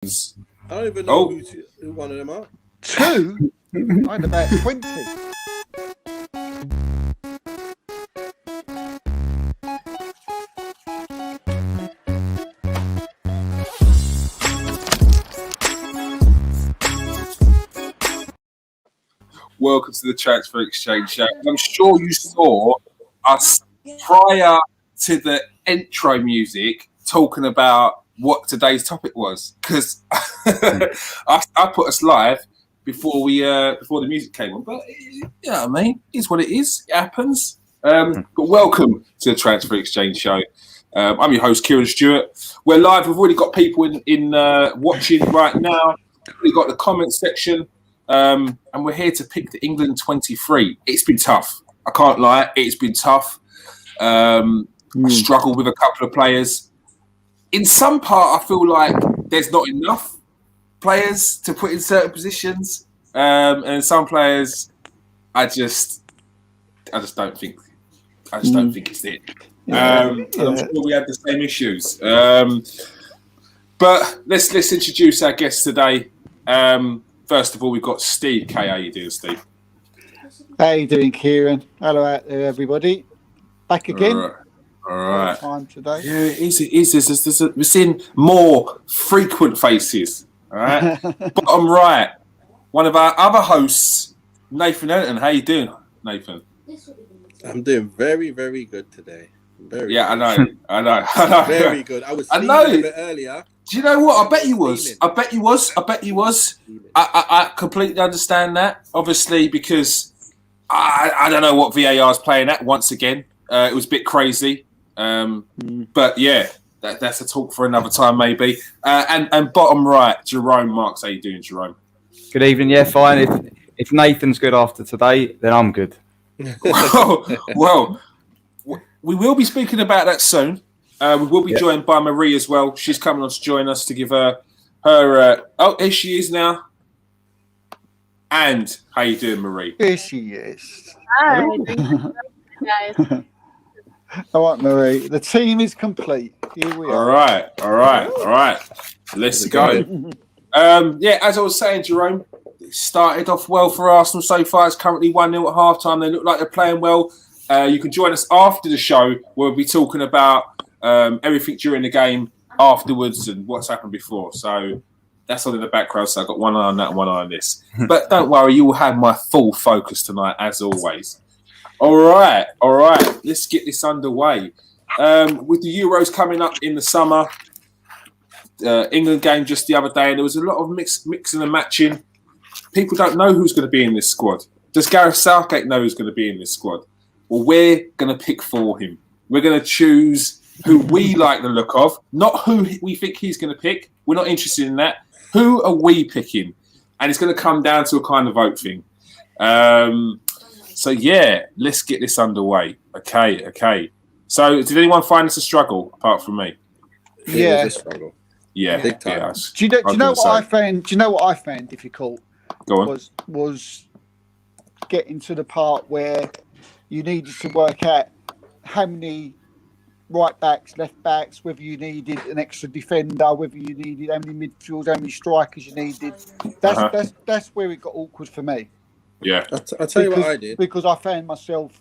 I don't even know who one of them are. Two? I had about 20. Welcome to the Transfer Exchange Show. I'm sure you saw us prior to the intro music talking about what today's topic was, because I put us live before the music came on. But yeah, I mean, it's what it is. It happens. But welcome to the Transfer Exchange Show. I'm your host, Kieran Stewart. We're live. We've already got people in watching right now. We've got the comment section. And we're here to pick the England 23. It's been tough. I can't lie. It's been tough. I struggled with a couple of players. In some part, I feel like there's not enough players to put in certain positions. And some players, I just don't think. I just don't think it's it. And I'm sure we had the same issues. But let's introduce our guests today. First of all, we've got Steve. K, how you doing, Steve? How you doing, Kieran? Hello out there, everybody. Back again. All right. Time today. Yeah, it is. We're seeing more frequent faces. All right. Bottom right, one of our other hosts, Nathan Elton. How you doing, Nathan? I'm doing very, very good today. Very yeah, good. I know. Very good. I was sleeping a bit earlier. Do you know what? I bet you was. I completely understand that. Obviously, because I don't know what VAR is playing at once again. It was a bit crazy. But yeah, that's a talk for another time maybe. And bottom right, Jerome Marks. How you doing, Jerome? Good evening. Yeah, fine. If Nathan's good after today, then I'm good. well, we will be speaking about that soon. We will be joined by Marie as well. She's coming on to join us to give her here she is now. And how you doing, Marie? Here she is. Hi, guys. All right, Marie. The team is complete. Here we are. All right. Let's go. As I was saying, Jerome, it started off well for Arsenal so far. It's currently 1-0 at halftime. They look like they're playing well. You can join us after the show where we'll be talking about everything during the game afterwards and what's happened before. So that's all in the background. So I've got one eye on that and one eye on this. But don't worry, you will have my full focus tonight, as always. All right. Let's get this underway. With the Euros coming up in the summer, England game just the other day, and there was a lot of mixing and matching. People don't know who's going to be in this squad. Does Gareth Southgate know who's going to be in this squad? Well, we're going to pick for him. We're going to choose who we like the look of, not who we think he's going to pick. We're not interested in that. Who are we picking? And it's going to come down to a kind of vote thing. So, let's get this underway. Okay. So, did anyone find this a struggle apart from me? Yeah. It was a struggle. Yeah. Big time. Yeah, Do you know what I found? Do you know what I found difficult? Go on. Was getting to the part where you needed to work out how many right backs, left backs, whether you needed an extra defender, whether you needed how many midfielders, how many strikers you needed. That's where it got awkward for me. Yeah. I'll tell you what I did. Because I found myself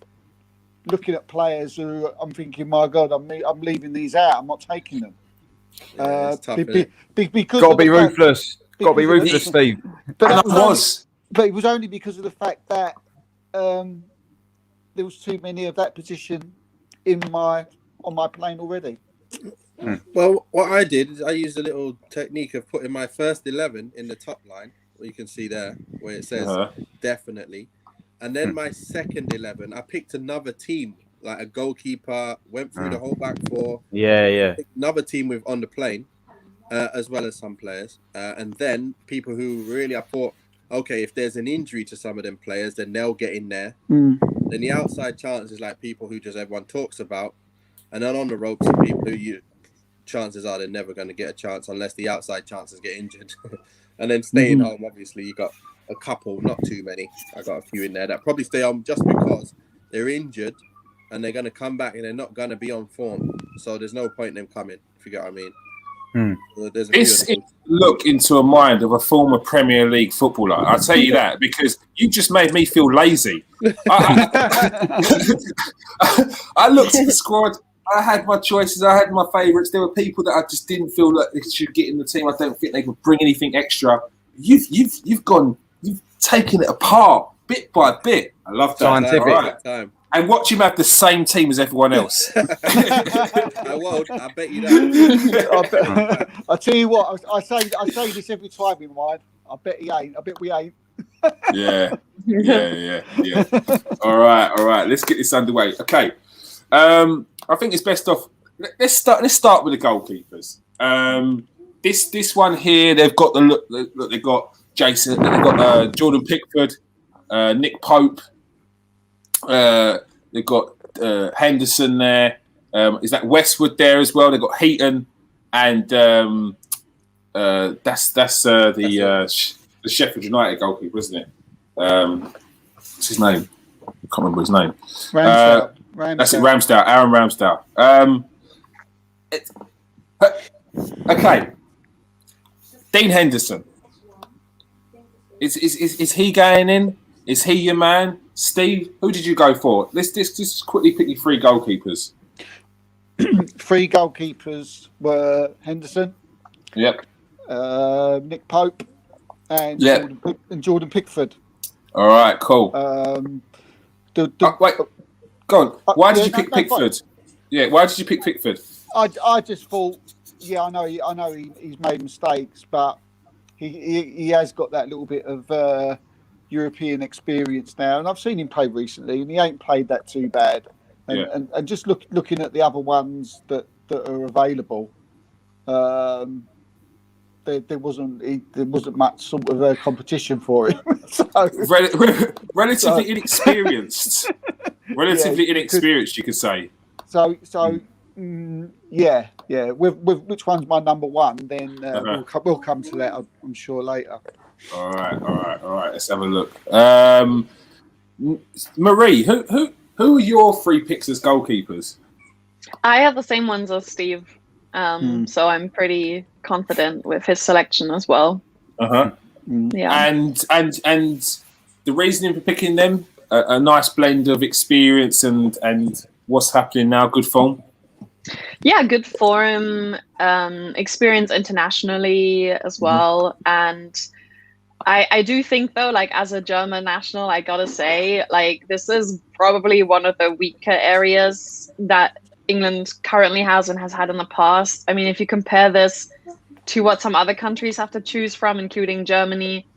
looking at players who I'm thinking, my God, I'm leaving these out. I'm not taking them. Yeah, it's tough, because Got to be ruthless. Got to be ruthless, Steve. But It was only because of the fact that there was too many of that position on my plane already. Well, what I did is I used a little technique of putting my first 11 in the top line. You can see there where it says definitely. And then my second 11, I picked another team, like a goalkeeper, went through the whole back four. Yeah. Another team with on the plane, as well as some players. And then people who really, I thought, okay, if there's an injury to some of them players, then they'll get in there. Then the outside chance is like people who just everyone talks about. And then on the ropes are people who chances are they're never going to get a chance unless the outside chances get injured. And then staying home, obviously, you got a couple, not too many. I got a few in there that probably stay home just because they're injured and they're going to come back and they're not going to be on form. So there's no point in them coming, if you get what I mean. There's a few This of is them. look into a mind of a former Premier League footballer. I'll tell you that because you just made me feel lazy. I looked at the squad. I had my choices. I had my favourites. There were people that I just didn't feel that they should get in the team. I don't think they could bring anything extra. You've taken it apart bit by bit. I love that. Scientific. All right. Time. And watch him have the same team as everyone else. I won't. I bet you that. I tell you what, I say this every time in mine. I bet he ain't. I bet we ain't. Yeah. All right. Let's get this underway. Okay. I think it's best off. Let's start with the goalkeepers. This one here, they've got the look. They've got Jason. They've got Jordan Pickford, Nick Pope. They've got Henderson there. Is that Westwood there as well? They've got Heaton, and that's the Sheffield United goalkeeper, isn't it? What's his name? I can't remember his name. Ramsdale. That's it, Ramsdale. Aaron Ramsdale. Okay. Dean Henderson. Is he going in? Is he your man? Steve, who did you go for? Let's just quickly pick your three goalkeepers. Three goalkeepers were Henderson, Yep. Nick Pope, and Yep. Jordan Pickford. All right, cool. Wait. Go on. Why did you no, pick no, Pickford? Yeah, why did you pick Pickford? I just thought, yeah, I know he's made mistakes, but he has got that little bit of European experience now, and I've seen him play recently, and he ain't played that too bad. And just looking at the other ones that are available, there wasn't much sort of competition for him. So, Relatively inexperienced. Relatively inexperienced, you could say. Yeah. With which one's my number one? Then we'll come to that. I'm sure later. All right. Let's have a look. Marie, who are your three picks as goalkeepers? I have the same ones as Steve, so I'm pretty confident with his selection as well. Yeah, and the reasoning for picking them, a nice blend of experience and what's happening now, good form. Yeah, good form, experience internationally as well, and I do think though, like as a German national, I gotta say, like this is probably one of the weaker areas that England currently has and has had in the past. I mean, if you compare this to what some other countries have to choose from, including Germany,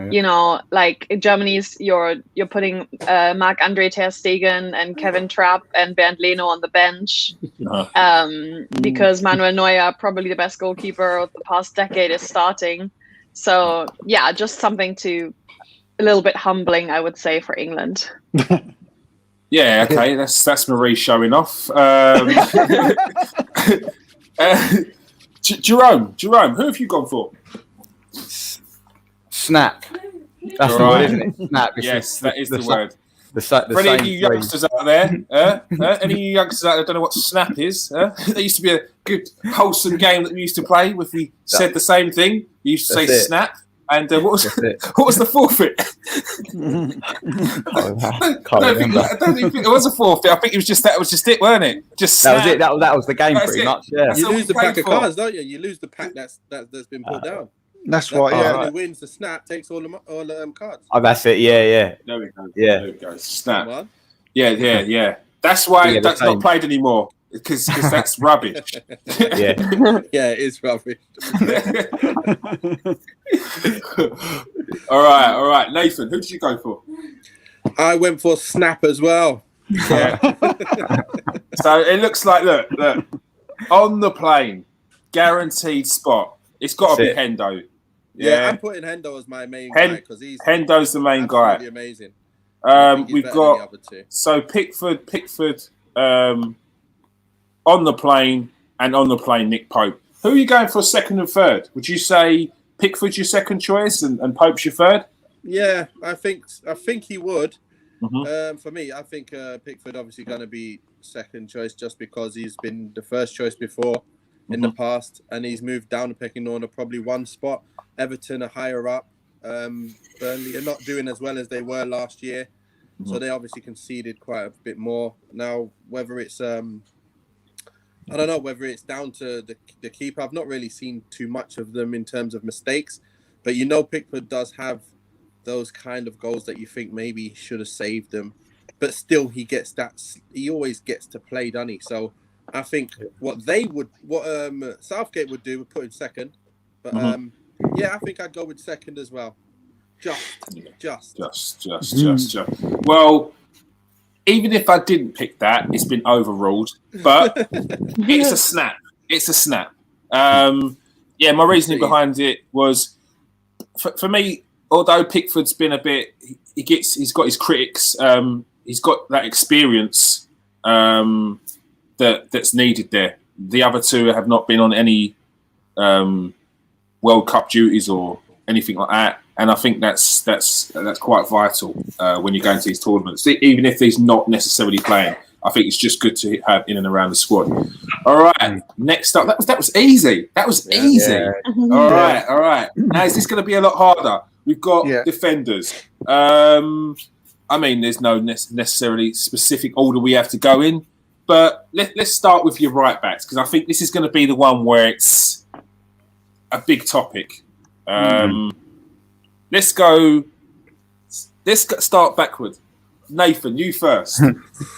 you know, like Germany's, you're putting Marc-Andre ter Stegen and Kevin Trapp and Bernd Leno on the bench because Manuel Neuer, probably the best goalkeeper of the past decade, is starting. So yeah, just something a little bit humbling, I would say, for England. Yeah, okay, that's Marie showing off. Jerome, who have you gone for? Snap. That's the word, isn't it? Snap. Yes, that is the word. For any of you youngsters out there, any of you youngsters out there don't know what Snap is? There used to be a good, wholesome game that we used to play with. We said the same thing. We used to say Snap. And what was the forfeit? I don't think it was a forfeit. I think it was just that. It was just it, weren't it? Just Snap. That was it. That was the game, pretty much. Yeah. You lose the pack of cards, don't you? You lose the pack that's been put down. That's right. Yeah. Who wins the Snap takes all the cards. Oh, that's it. Yeah. There we go. Yeah. There we go. Snap. Yeah. That's why that's not played anymore. Because that's rubbish. Yeah. Yeah, it is rubbish. All right. Nathan, who did you go for? I went for Snap as well. Yeah. So it looks like, look, on the plane, guaranteed spot. It's got to be Hendo. Yeah, I'm putting Hendo as my main guy because Hendo's the main guy. Amazing. We've got Pickford. On the plane Nick Pope. Who are you going for second and third? Would you say Pickford's your second choice and Pope's your third? Yeah, I think he would. Mm-hmm. For me, I think Pickford obviously going to be second choice just because he's been the first choice before. in the past, and he's moved down the pecking order probably one spot. Everton are higher up. Burnley are not doing as well as they were last year, so they obviously conceded quite a bit more. Now, whether it's I don't know whether it's down to the keeper. I've not really seen too much of them in terms of mistakes, but Pickford does have those kind of goals that you think maybe he should have saved them, but still he always gets to play, doesn't he? So I think what Southgate would do would put him second, but I think I'd go with second as well. Just. Well, even if I didn't pick that, it's been overruled. But it's a snap. My reasoning behind it was, for me, although Pickford's been a bit, he's got his critics. He's got that experience that's needed there. The other two have not been on any World Cup duties or anything like that, and I think that's quite vital when you go into these tournaments. Even if he's not necessarily playing, I think it's just good to have in and around the squad. All right, next up, that was easy. Easy. Yeah. All right. Now is this going to be a lot harder? We've got defenders. I mean, there's no necessarily specific order we have to go in, but let's start with your right backs, because I think this is going to be the one where it's a big topic. Let's start backward. Nathan, you first.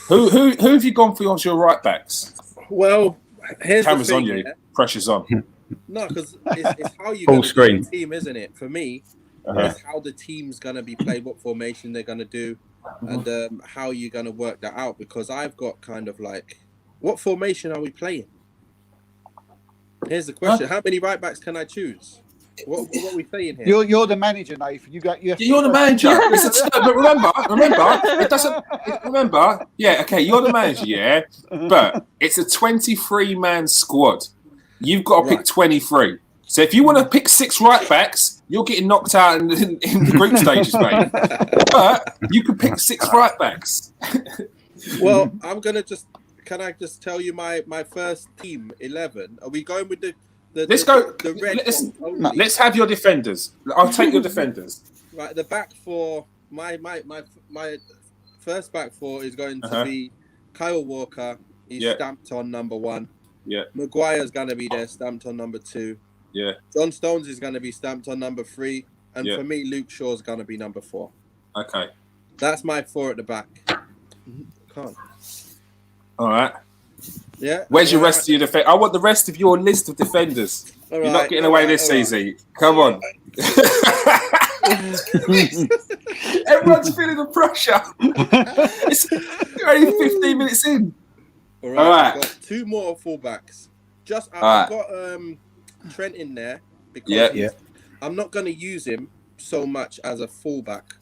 who have you gone for as your right backs? Well, here's Camera's the thing, on you. Pressure's on. No, because it's how you Full going to screen. the team, isn't it? For me, it's how the team's going to be played, what formation they're going to do, and how you're going to work that out. Because I've got kind of like, what formation are we playing? Here's the question: How many right backs can I choose? What are we saying here? You're the manager, Nathan. You're the manager. But remember, it doesn't. Remember, you're the manager, yeah. But it's a 23-man squad. You've got to pick 23. So if you want to pick 6 right backs, you're getting knocked out in the group stages, mate. But you can pick 6 right backs. Well, Can I just tell you my first team 11? Are we going with the Let's have your defenders. I'll take your defenders. Right, the back four. My first back four is going to be Kyle Walker. He's stamped on number 1. Yeah. Maguire's going to be there, stamped on number 2. Yeah. John Stones is going to be stamped on number 3, and for me, Luke Shaw's going to be number 4. Okay. That's my 4 at the back. Can't. All right. Yeah. Where's your rest of your defense? I want the rest of your list of defenders. You're not getting away this easy. Come on. Everyone's feeling the pressure. It's only 15 minutes in. All right. I've got 2 more fullbacks. I've got Trent in there because I'm not going to use him so much as a fullback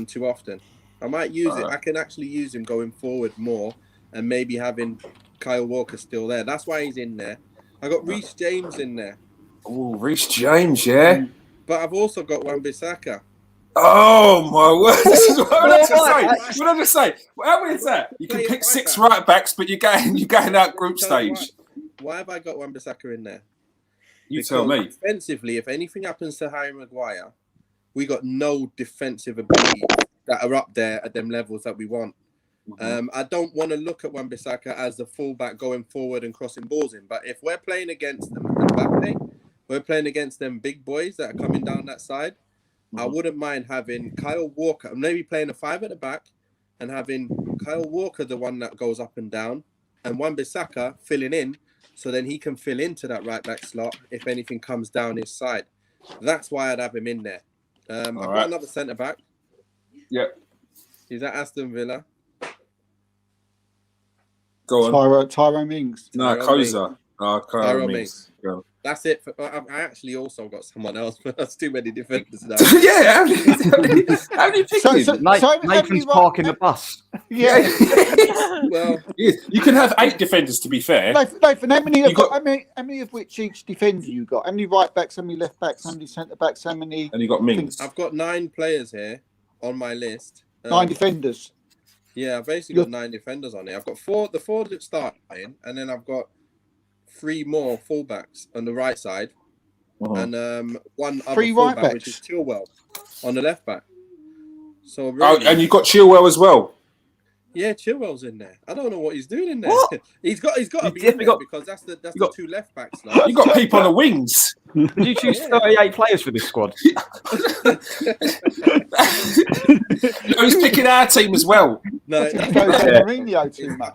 too often. I might use it. I can actually use him going forward more, and maybe having Kyle Walker still there. That's why he's in there. I got Reece James in there. Oh, Reece James, yeah. But I've also got Wan-Bissaka. Oh my word! This is what I'm going to say. How is that? You can pick 6 right backs, but you're going out group stage. Why have I got Wan-Bissaka in there? You tell me. Defensively, if anything happens to Harry Maguire, we got no defensive ability that are up there at them levels that we want. I don't want to look at Wan-Bissaka as the fullback going forward and crossing balls in. But if we're playing against them, we're playing against them big boys that are coming down that side. I wouldn't mind having Kyle Walker, maybe playing a 5 at the back, and having Kyle Walker the one that goes up and down, and Wan-Bissaka filling in, so then he can fill into that right back slot if anything comes down his side. That's why I'd have him in there. I've got another centre back. Yep. He's at Aston Villa. Go on. Tyrone Mings. No, Koza. Tyrone Mings. That's it. I actually also got someone else, but that's too many defenders now. Yeah, how many picking? Nathan's parking the bus. Yeah. Well, you can have 8 defenders, to be fair. Nathan, how many of which each defender you got? How many right backs, how many left backs, how many centre backs, how many? And you got Mings. I've got 9 players here on my list. 9 defenders. Yeah, I've basically got 9 defenders on it. I've got 4, the 4 that start in, and then I've got 3 more fullbacks on the right side, and one other 3 fullback, right-backs? which is Chilwell, on the left back. So Oh, really, and you've got Chilwell as well. yeah, Chilwell's in there. I don't know what he's doing in there. What? He's got to You be in definitely there got- because that's the got- 2 left backs now. You've got people on the wings. Did you choose 38 players for this squad? Who's picking our team as well? No, Goes to Mourinho too much.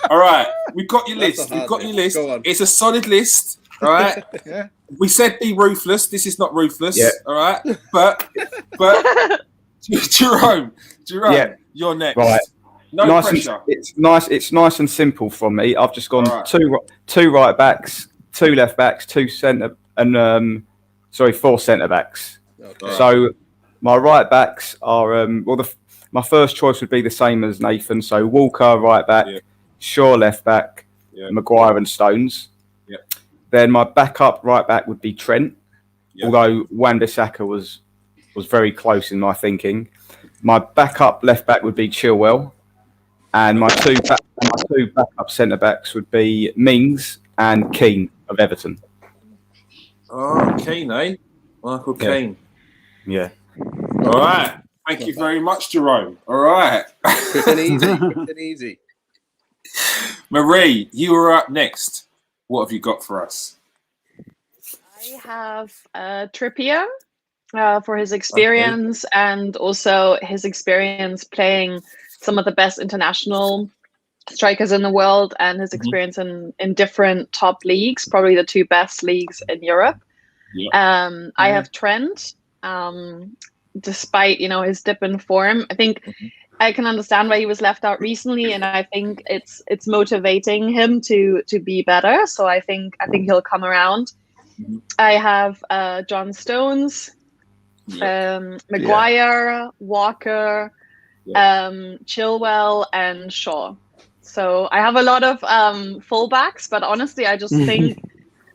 All right, we've got your That's list. a We've hard got your one. list. Go on. It's a solid list. All right. Yeah. We said be ruthless. This is not ruthless. Yeah. All right. But Jerome, Yeah. you're next. Right. No nice pressure. It's nice and simple from me. I've just gone All right. two right backs, 2 left backs, 2 centre, and 4 centre backs. Okay. So my right backs are my first choice would be the same as Nathan. So Walker right back, Yeah. Shaw left back, Yeah. Maguire and Stones. Yeah. Then my backup right back would be Trent, Yeah. although Wan-Bissaka was very close in my thinking. My backup left back would be Chilwell, and my two backup centre backs would be Mings and Keane of Everton. Oh, Keane, eh? Michael Yeah. Keane. Yeah. All right. Thank you very much, Jerome. All right. Quick and easy. Quick and easy. Marie, you are up next. What have you got for us? I have Trippier for his experience and also his experience playing some of the best international strikers in the world and his experience in different top leagues, probably the 2 best leagues in Europe. Yeah. I have Trent, despite his dip in form. I think I can understand why he was left out recently, and I think it's motivating him to be better. So I think he'll come around. I have John Stones, Maguire, Walker, Chilwell, and Shaw. So I have a lot of fullbacks, but honestly, I just think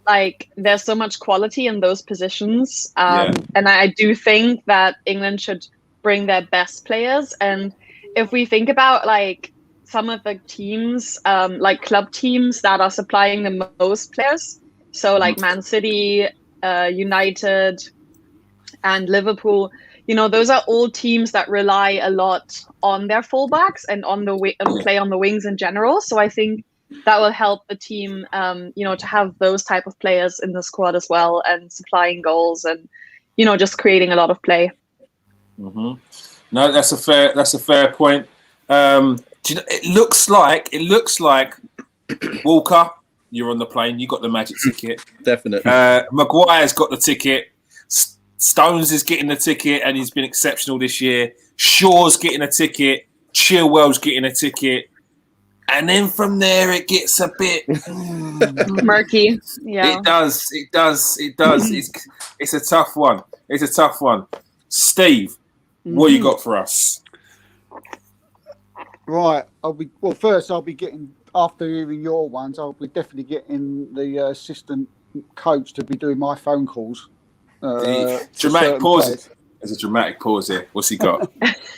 like there's so much quality in those positions, and I do think that England should bring their best players. And if we think about like some of the teams, like club teams that are supplying the most players, so like Man City, United, and Liverpool, those are all teams that rely a lot on their fullbacks and on the play on the wings in general. So I think that will help the team, to have those type of players in the squad as well, and supplying goals and, just creating a lot of play. Mm-hmm. No, that's a fair point. It looks like Walker, you're on the plane. You got the magic ticket. Definitely. Maguire's got the ticket. Stones is getting the ticket, and he's been exceptional this year. Shaw's getting a ticket. Chilwell's getting a ticket. And then from there, it gets a bit murky. Yeah, It does. It's a tough one. Steve, what you got for us? Right. First I'll be getting, after hearing your ones, I'll be definitely getting the assistant coach to be doing my phone calls. Dramatic pause. There's a dramatic pause here. What's he got?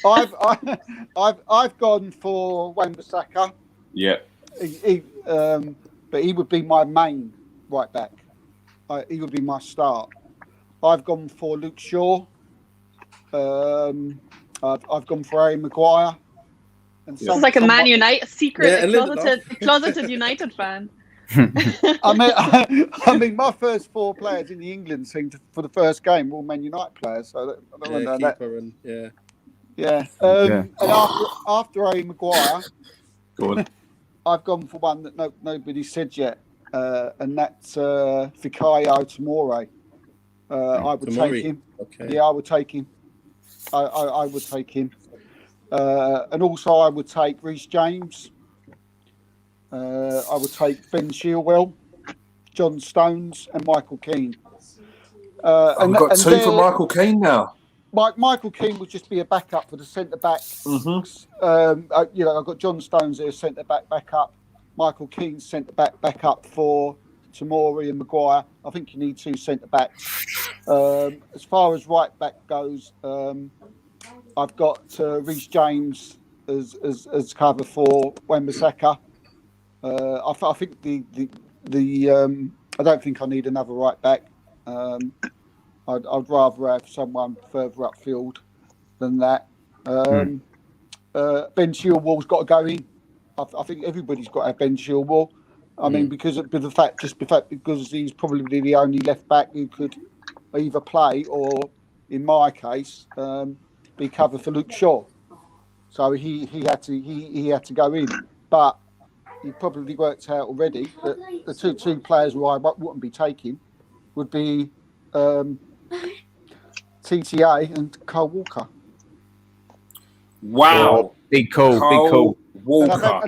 I've gone for Wan-Bissaka. Yeah. But he would be my main right back. He would be my start. I've gone for Luke Shaw. I've gone for Harry Maguire. And This is like a Man United secret, closeted United fan. I mean, my first 4 players in the England team for the first game were all Man United players, so I don't know that. Keeper and And after Harry Maguire, Go on. I've gone for one that nobody said yet, and that's Fikayo Tomori. I would take him. Okay. Yeah, I would take him. I would take him. And also I would take Reece James. I would take Ben Chilwell, John Stones, and Michael Keane. I've got 2 for Michael Keane now. Michael Keane would just be a backup for the centre back. Mm-hmm. I've got John Stones there, centre back up. Michael Keane, centre back up for Tomori and Maguire. I think you need 2 centre backs. As far as right back goes, I've got Reece James as cover for Wan-Bissaka. I think I don't think I need another right back. I'd rather have someone further upfield than that. Ben Chilwell's got to go in. I think everybody's got to have Ben Chilwell. I mean, because he's probably the only left back who could either play or, in my case, be covered for Luke Shaw. So he had to go in, but he probably worked out already that the two players who I wouldn't be taking would be TTA and Kyle Walker. Wow. Big call. Walker.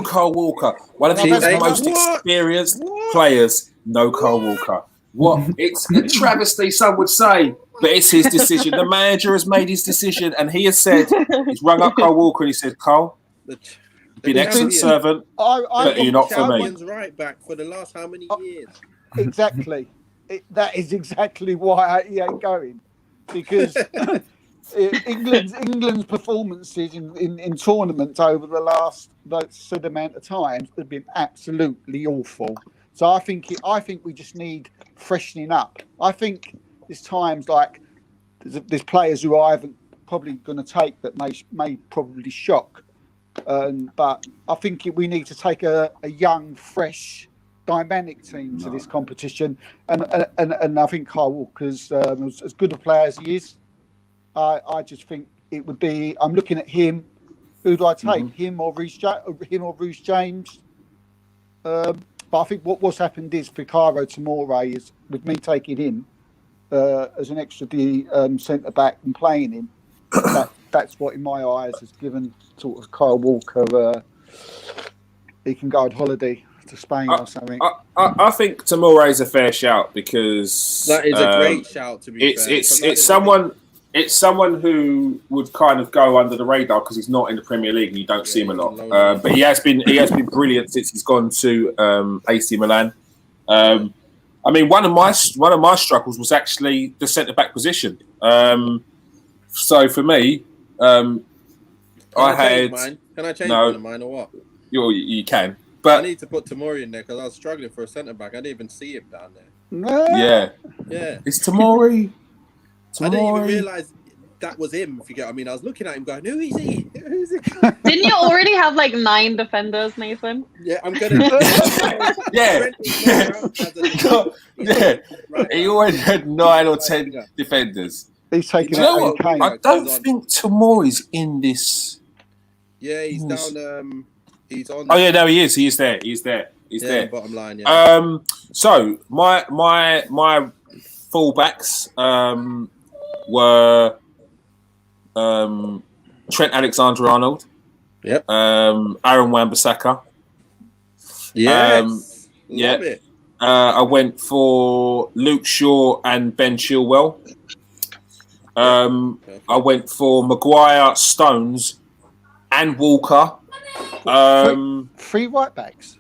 Kyle Walker. One of his most experienced players. No Kyle Walker. What? It's a travesty, some would say, but it's his decision. The manager has made his decision, and he has said, he's rung up Kyle Walker and he said, Kyle, be an excellent servant, but you're not for me. Right back for the last how many years? Exactly. That is exactly why he ain't going, because England's performances in tournaments over the last said amount of times have been absolutely awful. So I think we just need freshening up. I think there's times like there's players who I haven't probably going to take that may probably shock, but I think we need to take a young, fresh, dynamic team to this competition, and I think Kyle Walker's as good a player as he is. I just think it would be. I'm looking at him. Who do I take? Him or Reece James? But I think what's happened is Fikayo Tomori is with me taking him as an extra centre back and playing him. That's what in my eyes has given sort of Kyle Walker. He can go on holiday to Spain or something. I think Tomori is a fair shout because that is a great shout. To be fair, it's someone who would kind of go under the radar because he's not in the Premier League and you don't see him a lot. But he has been brilliant since he's gone to AC Milan. I mean, one of my struggles was actually the centre back position. So for me, Can I change one of mine or what? You can. But I need to put Tomori in there because I was struggling for a centre back. I didn't even see him down there. Yeah. It's Tomori. I didn't even realise that was him, if you get what I mean. I was looking at him going, who is he? Who's it? Didn't you already have like 9 defenders, Nathan? Yeah, I'm going to... He already had 9 or 10 defenders. He's taking Do you know what? I don't think Tomori's in this. Yeah, he's down... he's on... Oh, yeah, no, he is. He is there. He's there. Bottom line, yeah. So, my fullbacks were Trent Alexander-Arnold. Yep. Aaron Wan-Bissaka. Yes. Love it. I went for Luke Shaw and Ben Chilwell. I went for Maguire, Stones, and Walker. 3 right backs.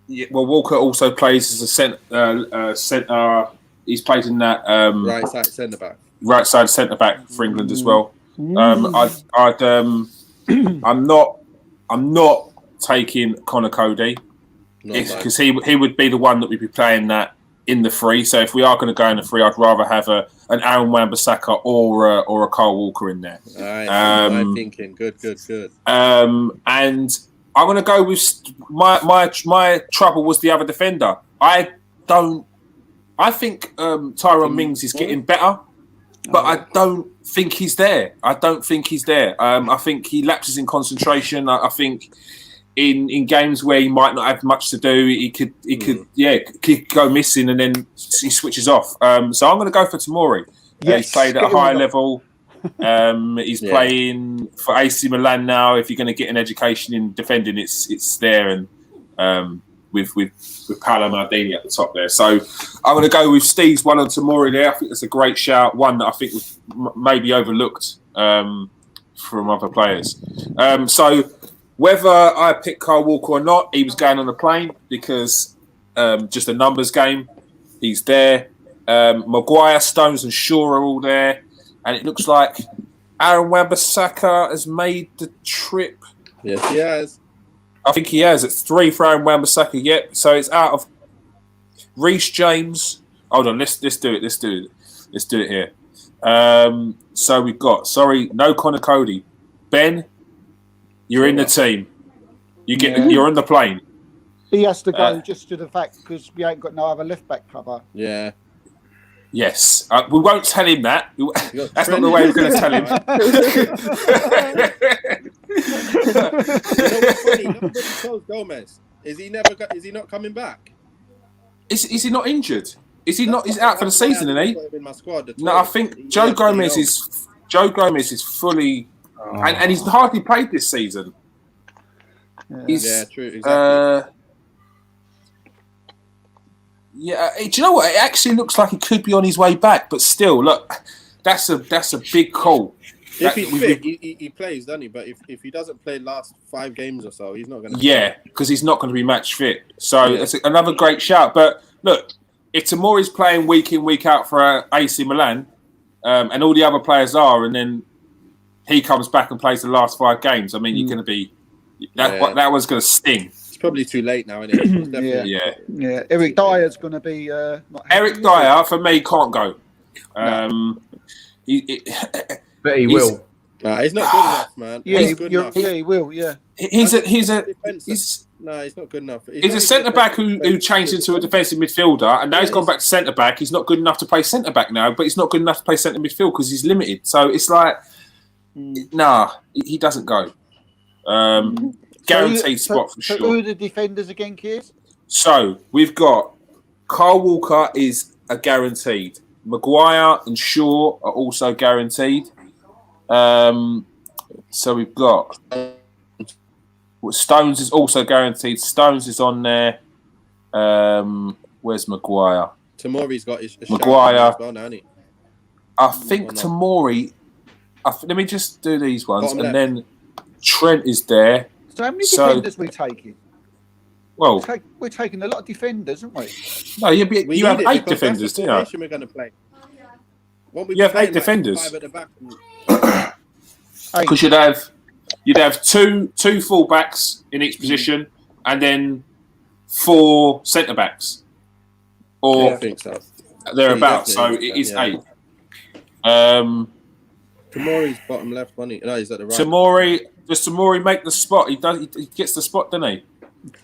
Yeah, well, Walker also plays as a centre. He's played in that right side centre back. Right side centre back for England as well. I'm not taking Connor Cody because he would be the one that we'd be playing that in the free. So if we are going to go in the free, I'd rather have an Aaron Wan-Bissaka or a Kyle Walker in there. All right, I'm thinking good. And I'm going to go with my trouble was the other defender. I think Tyrone Mings is getting better, but I don't think he's there. I think he lapses in concentration. I think in games where he might not have much to do, he could go missing and then he switches off. So I'm going to go for Tomori. Yes, he's played at a high level. He's playing for AC Milan now. If you're going to get an education in defending, it's there, and with Paolo Maldini at the top there. So I'm going to go with Steve's one on Tomori there. I think that's a great shout. One that I think was maybe overlooked from other players. So whether I pick Kyle Walker or not, he was going on the plane because just a numbers game. He's there. Maguire, Stones, and Shaw are all there. And it looks like Aaron Wan-Bissaka has made the trip. Yes, he has. I think he has. It's 3 for Aaron Wan-Bissaka. Yep. So it's out of Reece James. Hold on. Let's do it. Let's do it here. So we've got. No Connor Cody. Ben, you're in the team. You're on the plane. He has to go just to the fact because we ain't got no other left back cover. Yeah. Yes. We won't tell him that. That's not the way we're going to tell him. You know what's funny? Nobody tells Gomez. Is he not coming back? Is he not injured? Is he not? He's out for the season, isn't he? In my squad, No, I think Joe Gomez is fully, and he's hardly played this season. Yeah, true. Exactly. Yeah, do you know what? It actually looks like he could be on his way back, but still, look, that's a big call. If he's fit, he plays, doesn't he? But if he doesn't play last 5 games or so, he's not going to. Yeah, because he's not going to be match fit. So it's another great shout. But look, if Tomori's playing week in, week out for AC Milan, and all the other players are, and then he comes back and plays the last 5 games, I mean, you're going to be that was going to sting. It's probably too late now, isn't it? Yeah. Eric Dyer's going to be. Eric Dyer for me can't go. But he will. He's not good enough, man. Yeah, he's good enough. he will. Yeah. He's not good enough. He's a centre back who changed into a defensive midfielder, and now he's gone back to centre back. He's not good enough to play centre back now, but he's not good enough to play centre midfield because he's limited. So it's like, nah, he doesn't go. Guaranteed spot for sure. So who are the defenders again, kids? So we've got Kyle Walker is a guaranteed. Maguire and Shaw are also guaranteed. So we've got Stones is also guaranteed. Stones is on there. Where's Maguire? Tomori's got his Maguire. as well, hasn't he? I think Tomori. Let me just do these ones, Bottom and left. then Trent is there. So how many defenders we taking? Well, We're taking a lot of defenders, aren't we? no, you have 8 defenders, don't you? We're going to play. You have 8 defenders. 5 at the back. Because you'd have two full backs in each position, and then 4 centre backs, or I think so. thereabouts. So definitely it is yeah. 8. Tomori's bottom left, wasn't he? No, he's at the right. Does Tomori make the spot? He does. He gets the spot, doesn't he?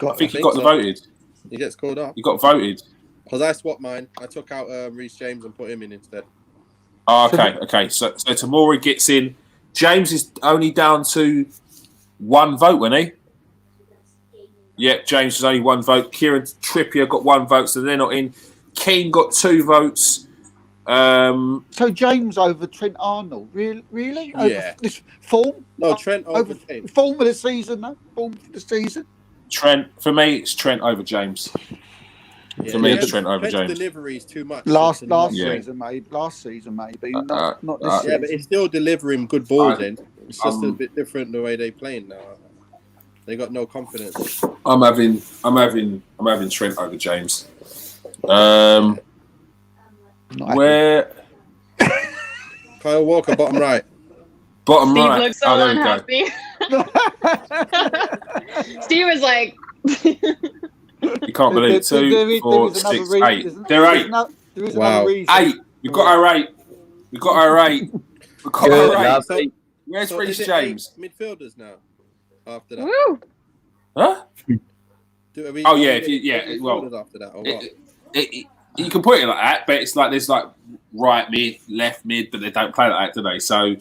I think he got so. voted. He gets called up. He got voted. Because I swapped mine. I took out Reece James and put him in instead. Oh, okay. So Tomori gets in. James is only down to 1 vote, wasn't he? Yeah, James was only 1 vote. Kieran Trippier got 1 vote, so they're not in. Keane got 2 votes. So James over Trent Arnold, really? Yeah. This form? No, Trent over Kane. Form of the season, though. Form for the season. Trent, for me, it's Trent over James. Yeah. For me, it's Trent over Trent's James. delivery is too much. Last Yeah. season, maybe. Last season, maybe. Not this Yeah, season. but it's still delivering good balls in. It's just a bit different the way they playing now. They got no confidence. I'm having Trent over James. Where Kyle Walker, bottom right. bottom Steve right? looks so there we go. unhappy. Steve was like, You can't believe it. 2, 4, 6, 8. They're 8. There is Wow. another reason. 8. We've got our 8. We've got our 8. We've got Good, our 8. lovely. Where's So Reece is it James? 8 midfielders now. After that. woo. Huh? Oh, yeah, if you- yeah, midfielders well, after that, or what? You can put it like that, but it's like there's like right mid, left mid, but they don't play like that, do they? So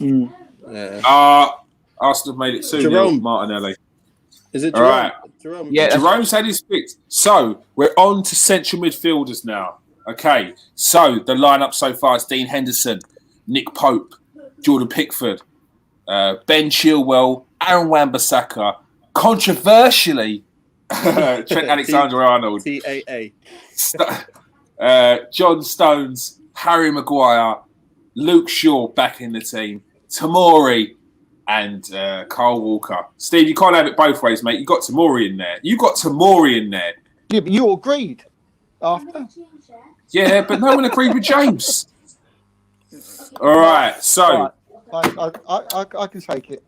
Yeah. Arsenal made it 2-0. Jerome. Martinelli. Is it All Jerome? right. Jerome? Yeah, that's- Jerome's had his fix. So we're on to central midfielders now. Okay. So the lineup so far is Dean Henderson, Nick Pope, Jordan Pickford, Ben Chilwell, Aaron Wan-Bissaka, controversially, Trent Alexander-Arnold, TAA. John Stones, Harry Maguire, Luke Shaw back in the team, Tomori, and Kyle Walker. Steve, you can't have it both ways, mate. You got Tomori in there. Yeah, but you agreed after. Yeah, but no one agreed with James. All right, so Right. I can take it.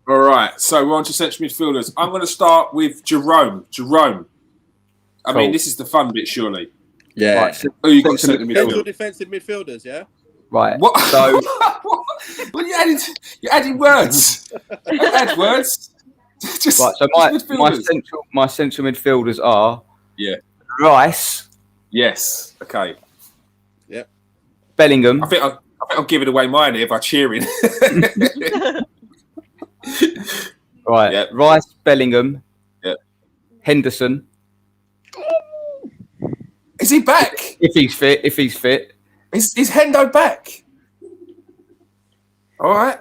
All right, so we're on to central midfielders. I'm going to start with Jerome. I mean, this is the fun bit, surely. Yeah. Right, so, Oh, you got central Central midfield. defensive midfielders, yeah? right. What? So Well, you're adding words. Add words. Just, right. So just midfielders. my central midfielders are Yeah. Rice, Yes. Okay. Bellingham. I think I'm giving away mine here by cheering. Right. Yep. Rice, Bellingham. Yep. Henderson. Is he back? If he's fit. Is Hendo back? All right.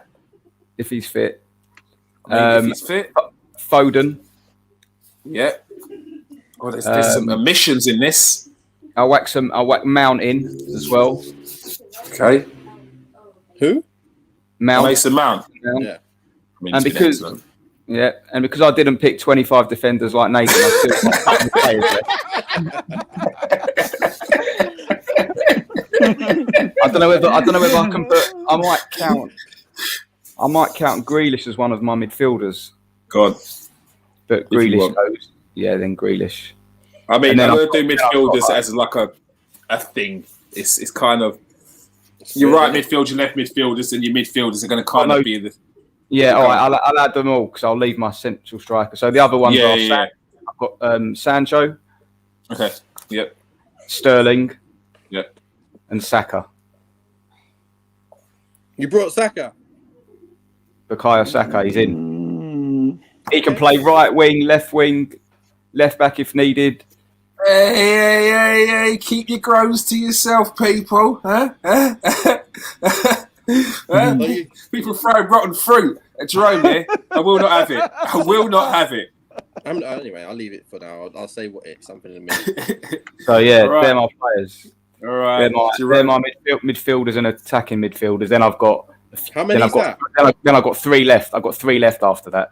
If he's fit. I mean, if he's fit. Foden. Yeah. Well, there's some omissions in this. I'll whack Mount in as well. Okay. Who? Mount. Mason Mount. Yeah. I mean, And he's been because- excellent. Yeah, and because I didn't pick 25 defenders like Nathan, I still got the players there. I don't know whether I can put. I might count Grealish as one of my midfielders, God. but you Grealish want. goes. Yeah, then Grealish. I mean, And then I'm I've going to do got- midfielders as like a thing. It's kind of your right midfield, your left midfielders, and your midfielders are going to kind of be the. Yeah, all right. I'll add them all because I'll leave my central striker. So the other ones are Yeah. I've got Sancho, Okay. Yep. Sterling, Yep. and Saka. You brought Saka. Bukayo Saka, he's in. He can play right wing, left back if needed. Hey, keep your groans to yourself, people. Huh? People throwing rotten fruit at Jerome here. I will not have it. I will not have it. Anyway, I'll leave it for now. I'll say what it's something in a minute. So yeah, All right. they're my players. All right. They're my midfielders and attacking midfielders. Then I've got. How many is that? Then I've got 3 left. I've got 3 left after that.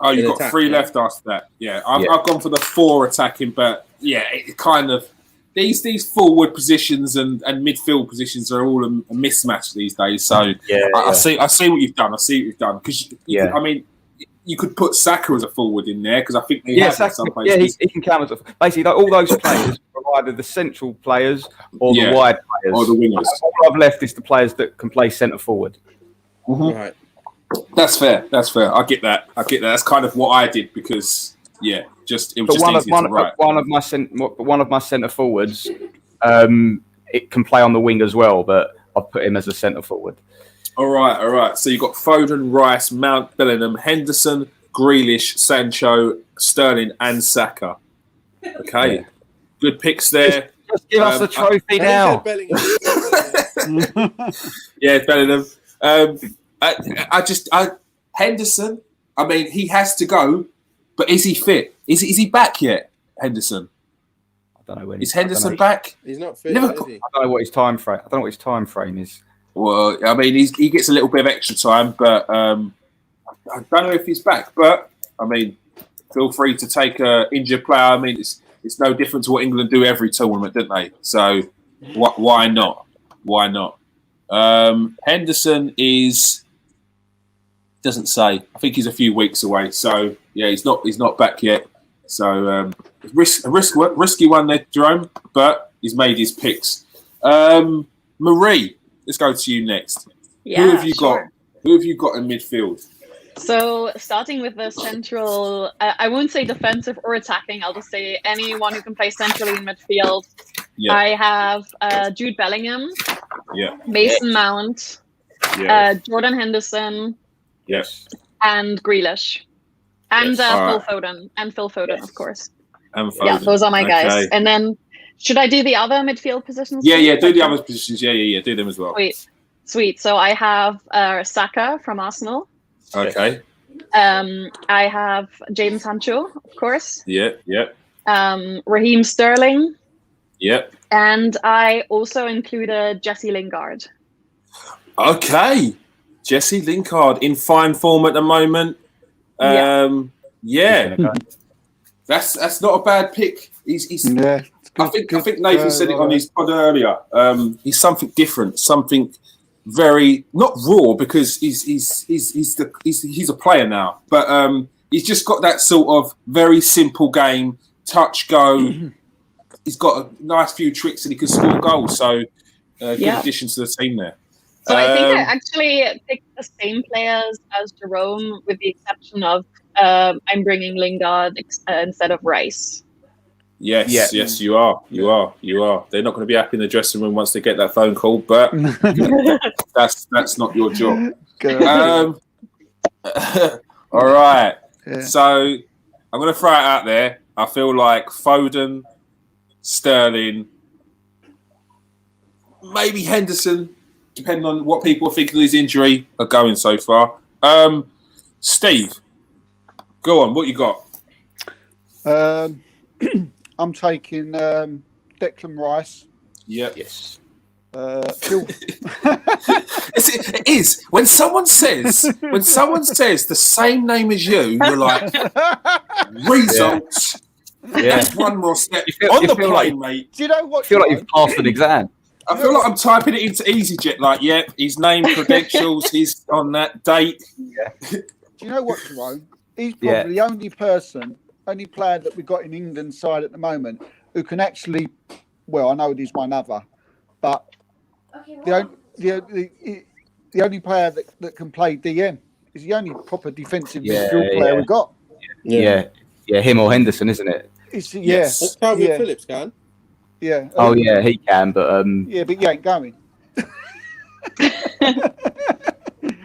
Oh, you've In got attack, 3 yeah. left after that. Yeah, I've Yeah. gone for the 4 attacking, but yeah, it kind of these forward positions and midfield positions are all a mismatch these days. So I see what you've done. Because I mean, you could put Saka as a forward in there because I think they have Saka, in some places. he can count as basically all those players are either the central players or Yeah. the wide players. Or the wingers. All I've left is the players that can play centre forward. Right. That's fair. I get that. That's kind of what I did because it was just easy to write. One of my centre forwards, it can play on the wing as well, but I've put him as a centre forward. All right. So you've got Foden, Rice, Mount, Bellingham, Henderson, Grealish, Sancho, Sterling, and Saka. Okay, good picks there. Just give us the trophy now. Yeah, Bellingham. Henderson. I mean, he has to go, but is he fit? Is he back yet, Henderson? I don't know when. Is Henderson back? He's not fit, Liverpool- is he? I don't know what his time frame. I don't know what his time frame is. Well, I mean, he gets a little bit of extra time, but I don't know if he's back. But I mean, feel free to take an injured player. I mean, it's no different to what England do every tournament, don't they? So why not? Why not? Henderson doesn't say. I think he's a few weeks away. So yeah, he's not back yet. So risky one there, Jerome. But he's made his picks. Marie, let's go to you next. Yeah, Who have you sure. got? Who have you got in midfield? So starting with the central, I won't say defensive or attacking. I'll just say anyone who can play centrally in midfield. Yeah. I have Jude Bellingham, Yeah. Mason Mount, Yeah. Jordan Henderson, Yes. and Grealish, and Yes, all Phil Foden, of course. And Yeah, Foden. those are my guys. Okay. And then, should I do the other midfield positions? Yeah, too? do the other positions. Yeah, do them as well. Sweet. So I have Saka from Arsenal. Okay. I have Jadon Sancho, of course. Yeah. Raheem Sterling, Yeah. and I also included Jesse Lingard. Okay. Jesse Lingard in fine form at the moment. Yeah. That's not a bad pick. He's Yeah. I think Nathan said it on his pod earlier. He's something different, something very not raw because he's a player now, but he's just got that sort of very simple game, touch go. He's got a nice few tricks and he can score goals. So good addition to the team there. So I think I actually picked the same players as Jerome, with the exception of I'm bringing Lingard instead of Rice. Yes, you are. They're not going to be happy in the dressing room once they get that phone call, but that's not your job. All right. Yeah. So I'm going to throw it out there. I feel like Foden, Sterling, maybe Henderson, depending on what people think of his injury, are going so far. Steve, go on. What you got? I'm taking Declan Rice. Yeah. Yes. Phil. It is when someone says the same name as you, you're like results. Yeah. That's one more step you on the feel plane, like, mate. Do you know what? I feel like you've passed an exam. I feel like I'm typing it into EasyJet. Like, yep, his name, credentials, he's on that date. Yeah. Do you know what, Jerome? He's probably the only player that we've got in England's side at the moment who can actually, well, I know there's one other, but the only player that can play DM is the only proper defensive midfield player we've got. Yeah, him or Henderson, isn't it? Let's Calvin Phillips can. Yeah. Oh yeah, he can, but yeah, but he ain't going.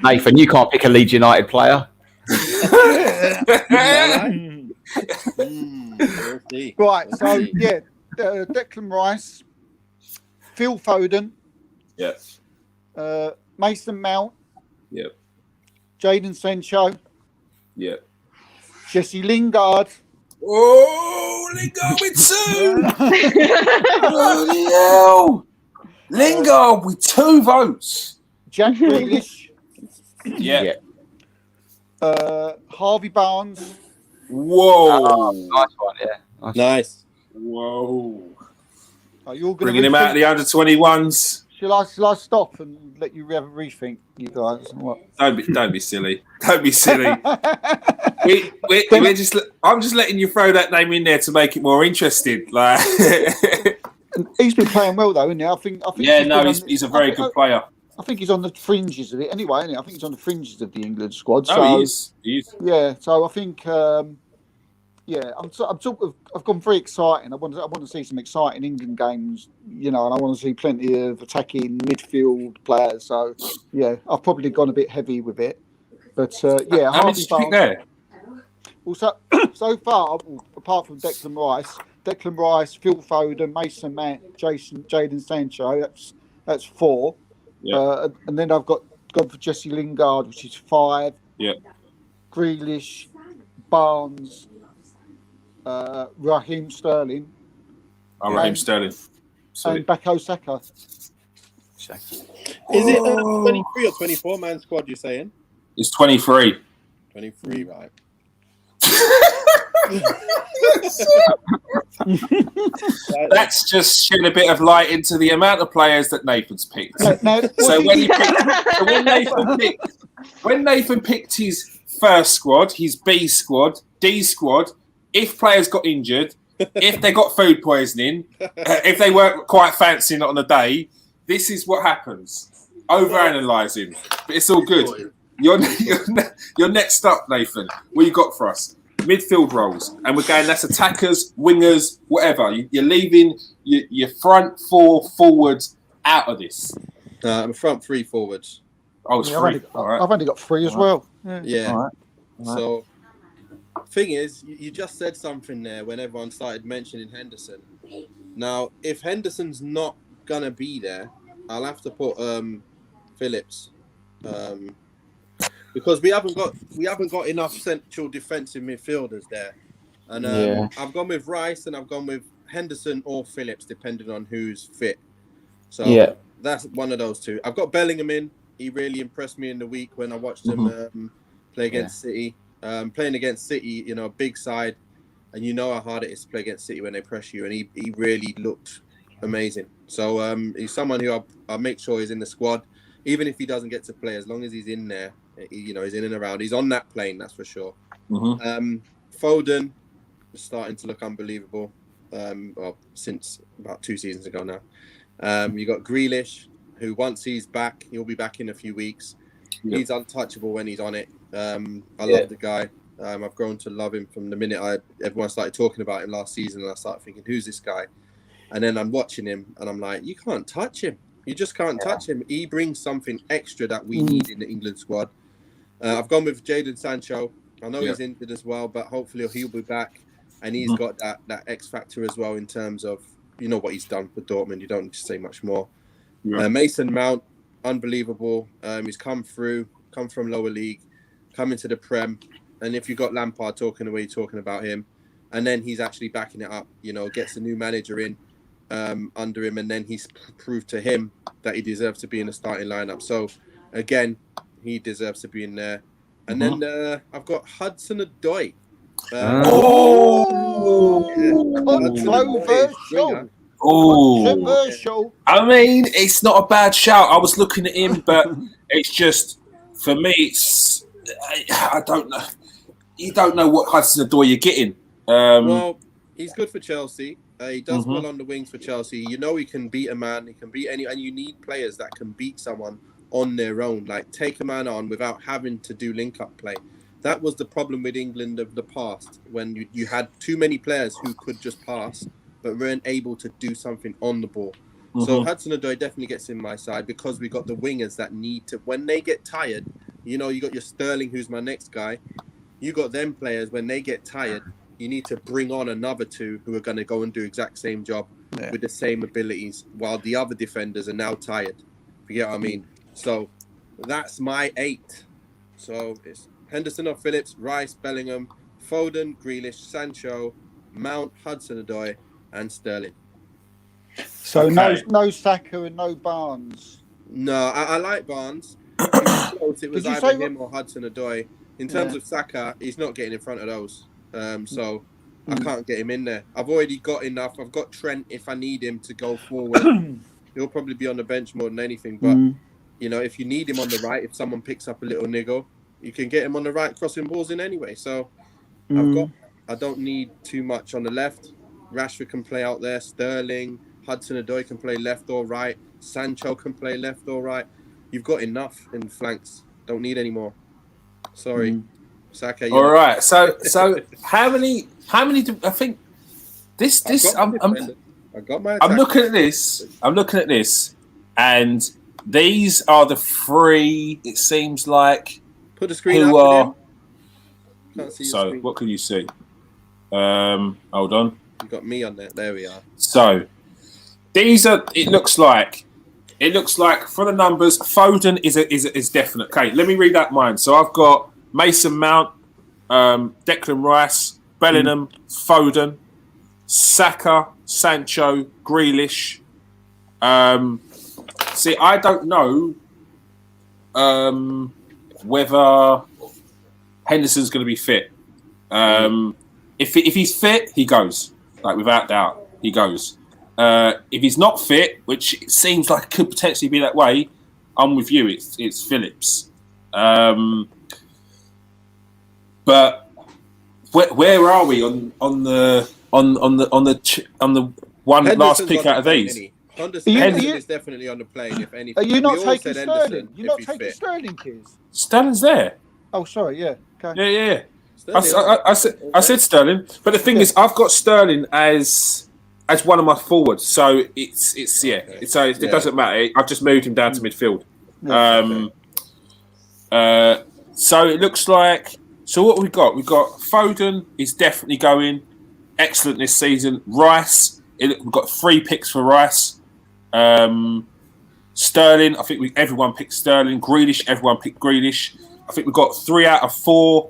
Nathan, you can't pick a Leeds United player. Right, so Declan Rice, Phil Foden, Mason Mount, Jadon Sancho, Jesse Lingard. Oh, Lingard with two! Bloody hell! Lingard with 2 votes. Jack Grealish. Yeah. Harvey Barnes. Whoa! Nice one, yeah. Nice. Whoa! Are you all bringing him out of the under-21s? Shall I stop and let you have a rethink, you guys? What? Don't be silly. Don't be silly. I'm just letting you throw that name in there to make it more interesting. Like, he's been playing well though, isn't he? I think. He's a very good player. I think he's on the fringes of it anyway, isn't he? I think he's on the fringes of the England squad. He is. Yeah, so I think. I've gone very exciting. I want to see some exciting England games, and I want to see plenty of attacking midfield players. So yeah, I've probably gone a bit heavy with it, but How many did you pick there? Well, so far, apart from Declan Rice, Phil Foden, Mason Mount, Jadon Sancho. That's 4. Yeah. And then I've gone for Jesse Lingard, which is 5. Yeah. Grealish, Barnes. Raheem Sterling. Raheem Sterling. And Bako Saka. Is it 23 or 24 man squad you're saying? It's 23. 23, right. That's just shed a bit of light into the amount of players that Nathan's picked. When Nathan picked his first squad, his B squad, D squad, if players got injured, if they got food poisoning, if they weren't quite fancying it on the day, this is what happens. Overanalyzing. But it's all good. You're next up, Nathan. What you got for us? Midfield roles. And we're going, that's attackers, wingers, whatever. You're leaving your front 4 forwards out of this. I'm front 3 forwards. Oh, it's 3. I've only got 3 as well. Yeah. All right. So, thing is, you just said something there when everyone started mentioning Henderson. Now, if Henderson's not going to be there, I'll have to put Phillips. Because we haven't got enough central defensive midfielders there, and I've gone with Rice and I've gone with Henderson or Phillips depending on who's fit. So that's one of those two. I've got Bellingham in. He really impressed me in the week when I watched him play against City. Playing against City, a big side, and you know how hard it is to play against City when they press you, and he really looked amazing. So he's someone who I'll make sure is in the squad. even if he doesn't get to play, as long as he's in there, you know, he's in and around. He's on that plane, that's for sure. Foden is starting to look unbelievable. Well, since about 2 seasons ago now. You got Grealish, who once he's back, he'll be back in a few weeks. Yep. He's untouchable when he's on it. I love the guy. I've grown to love him from the minute everyone started talking about him last season, and I started thinking, who's this guy? And then I'm watching him, and I'm like, you can't touch him. You just can't touch him. He brings something extra that we need in the England squad. I've gone with Jadon Sancho. I know he's injured as well, but hopefully he'll be back. And he's got that X factor as well in terms of, you know, what he's done for Dortmund. You don't need to say much more. Mason Mount, unbelievable. He's come from lower league, come into the Prem. And if you got Lampard talking the way you're talking about him, and then he's actually backing it up, you know, gets a new manager in under him, and then he's proved to him that he deserves to be in the starting lineup. So, again, he deserves to be in there. And then I've got Hudson-Odoi. Controversial. I mean, it's not a bad shout. I was looking at him, but it's just, for me, it's, I don't know. You don't know what Hudson-Odoi you're getting. Well, he's good for Chelsea. He does well on the wings for Chelsea. You know, he can beat a man. He can beat any, and you need players that can beat someone on their own, like take a man on without having to do link-up play. That was the problem with England of the past, when you had too many players who could just pass, but weren't able to do something on the ball. So Hudson-Odoi definitely gets in my side, because we got the wingers that need to, when they get tired, you know, you got your Sterling, who's my next guy. You got them players, when they get tired, you need to bring on another two who are going to go and do exact same job with the same abilities, while the other defenders are now tired. You get what I mean? So that's my 8. So it's Henderson or Phillips, Rice, Bellingham, Foden, Grealish, Sancho, Mount, Hudson-Odoi, and Sterling. So no Saka and no Barnes. No, I like Barnes. It was either him or Hudson-Odoi. In terms of Saka, he's not getting in front of those. So I can't get him in there. I've already got enough. I've got Trent if I need him to go forward. He'll probably be on the bench more than anything. But, you know, if you need him on the right, if someone picks up a little niggle, you can get him on the right, crossing balls in anyway. So I don't need too much on the left. Rashford can play out there. Sterling, Hudson-Odoi can play left or right. Sancho can play left or right. You've got enough in flanks. Don't need any more. Sorry. Saka. All right. So how many do I think this I'm looking at this, and these are the 3, it seems like, put the screen who up. Can't see so what can you see? Hold on. You got me on there. There we are. So these are, it looks like for the numbers, Foden is definite. Okay, let me read out mine. So I've got Mason Mount, Declan Rice, Bellingham, Foden, Saka, Sancho, Grealish. See, I don't know whether Henderson's going to be fit. If he's fit, he goes. Like, without doubt, he goes. If he's not fit, which it seems like it could potentially be that way, I'm with you. It's Phillips. But where are we on the one last pick out of these? Henderson is definitely on the plane. If anything, are you not taking Sterling? You're not taking Sterling, kids. Sterling's there. Oh, sorry. Yeah. Okay. Yeah. I said Sterling, but the thing is, I've got Sterling as one of my forwards, so it's it doesn't matter. I've just moved him down to midfield. So it looks like. So what we've got Foden is definitely going excellent this season. Rice, we've got 3 picks for Rice. Sterling, I think everyone picked Sterling. Grealish, everyone picked Grealish. I think we've got 3 out of 4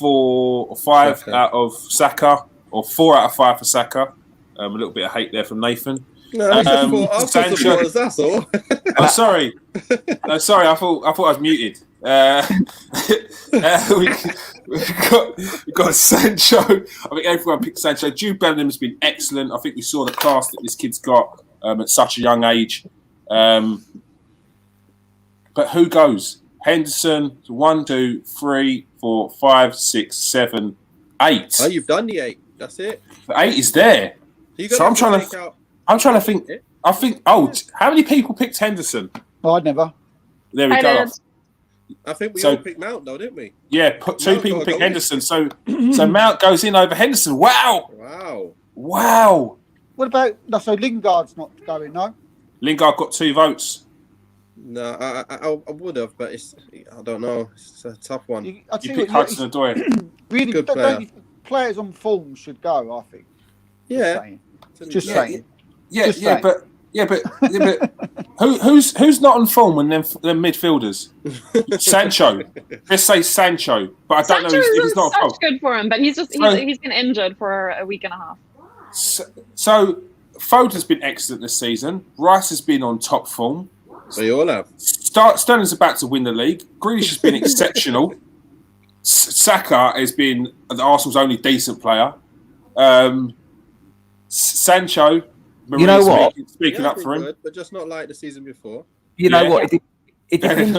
or 5 Saka. out of Saka, or 4 out of 5 for Saka. A little bit of hate there from Nathan. No, Sancho. That's all. Oh, sorry. No, sorry. I thought I was muted. We've got Sancho. I think everyone picked Sancho. Jude Bellingham's been excellent. I think we saw the class that this kid's got at such a young age. But who goes? Henderson, 1, 2, 3, 4, 5, 6, 7, 8. Oh, you've done the 8. That's it. The 8 is there. So I'm trying to think. I think. Oh, how many people picked Henderson? I never. There we go. I think we all picked Mount, though, didn't we? Yeah, two people picked Henderson. So Mount goes in over Henderson. Wow. What about so Lingard's not going? No. Lingard got 2 votes. No, I would have, but I don't know. It's a tough one. You picked Hudson-Odoi. Really, good player. Players on form should go. I think. Yeah. Just saying. But who's not on form in them midfielders? Sancho. Let's say Sancho, but I don't know if he's not on form. Good for him, but he's been injured for a week and a half. So Foden's been excellent this season. Rice has been on top form. So you all have. Sterling's about to win the league. Grealish has been exceptional. Saka has been Arsenal's only decent player. Sancho, you know what? Speaking up for him, good, but just not like the season before. You know what? It depends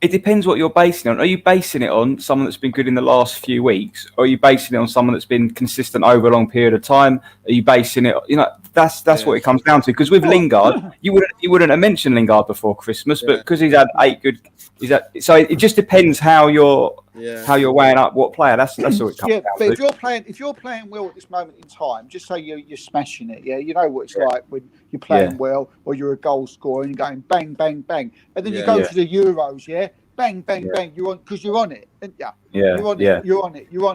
it depends what you're basing it on. Are you basing it on someone that's been good in the last few weeks, or are you basing it on someone that's been consistent over a long period of time? Are you basing it? That's what it comes down to. Because with Lingard, you wouldn't have mentioned Lingard before Christmas, but because he's had 8 good. So it just depends how you're weighing up what player. That's all it comes down but to. if you're playing well at this moment in time, just say you're smashing it. Yeah, you know what it's like when you're playing well, or you're a goal scorer and you're going bang, bang, bang, and then you go to the Euros. Yeah, bang, bang, bang. You're on because you're on it. You're on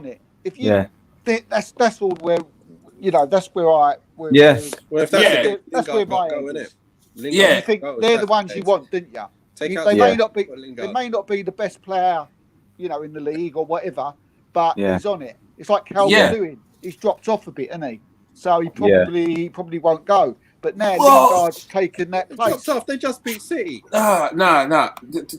it. If you, that's all where that's where I. Well, if that's where my aim is. You think they're the ones you want, didn't you? They may not be the best player, in the league or whatever, but he's on it. It's like Calvert-Lewin. He's dropped off a bit, hasn't he? So he probably won't go. But now Lingard's taken that place. They just beat City. No.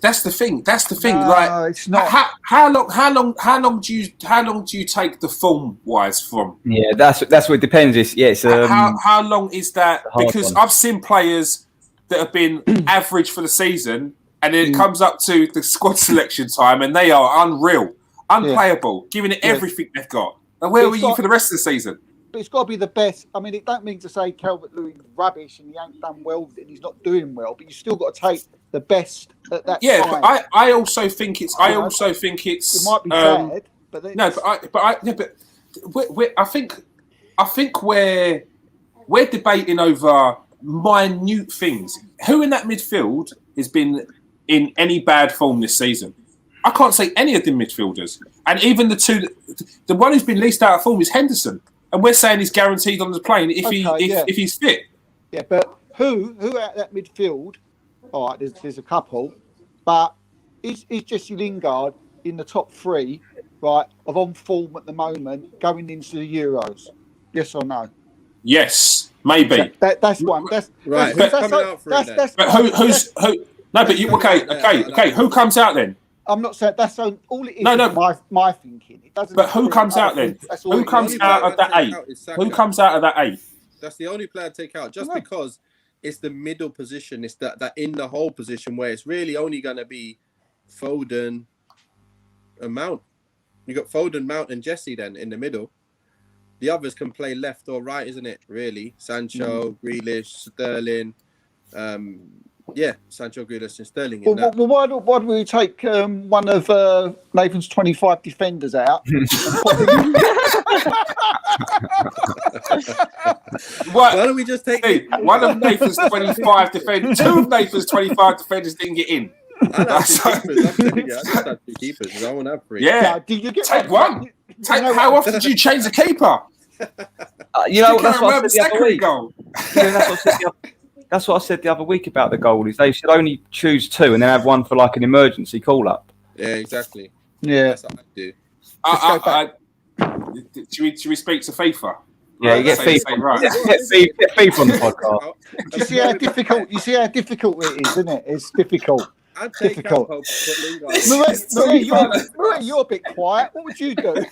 That's the thing. No, like, it's not. How long do you take the form wise from? Yeah, that's what it depends. How long is that? Because I've seen players that have been average for the season, and then it comes up to the squad selection time, and they are unplayable, giving it everything they've got. And where were you for the rest of the season? But it's got to be the best. I mean, it don't mean to say Calvert-Lewin's rubbish and he ain't done well and he's not doing well, but you still got to take the best at that time. But I also think it's. It might be bad, but I think we're debating over minute things. Who in that midfield has been in any bad form this season? I can't say any of the midfielders, and even the one who's been least out of form is Henderson. And we're saying he's guaranteed on the plane if he's fit. Yeah, but who out that midfield? All right, there's a couple, but is Jesse Lingard in the top 3, right, of on form at the moment going into the Euros? Yes or no? Yes, maybe. That's one. That's right. Who's coming out for it? But who? No, but you okay. Who comes out then? I'm not saying that's all it is. No. My thinking. It doesn't. But who comes out then? Who comes out of that 8? Who comes out of that 8? That's the only player to take out, just because it's the middle position. It's that in the whole position where it's really only going to be Foden and Mount. You got Foden, Mount, and Jesse then in the middle. The others can play left or right, isn't it? Really, Sancho, Grealish, Sterling. Sancho, Grealish, and Sterling. Why do we take one of Nathan's 25 defenders out? Why don't we just take one of Nathan's 25 defenders? 2 of Nathan's 25 defenders didn't get in. I just have 2 keepers. I want to have 3. Yeah, take one. How often do you change the keeper? That's what I said the other week. That's what I said the other week about the goalies. They should only choose 2 and then have one for like an emergency call-up. Yeah, exactly. Yeah. That's what I do. Should we speak to FIFA? Yeah, you get FIFA. Right. Get FIFA on the podcast. You see how difficult it is, isn't it? It's difficult. I'd take difficult. Marie, you're a bit quiet. What would you do?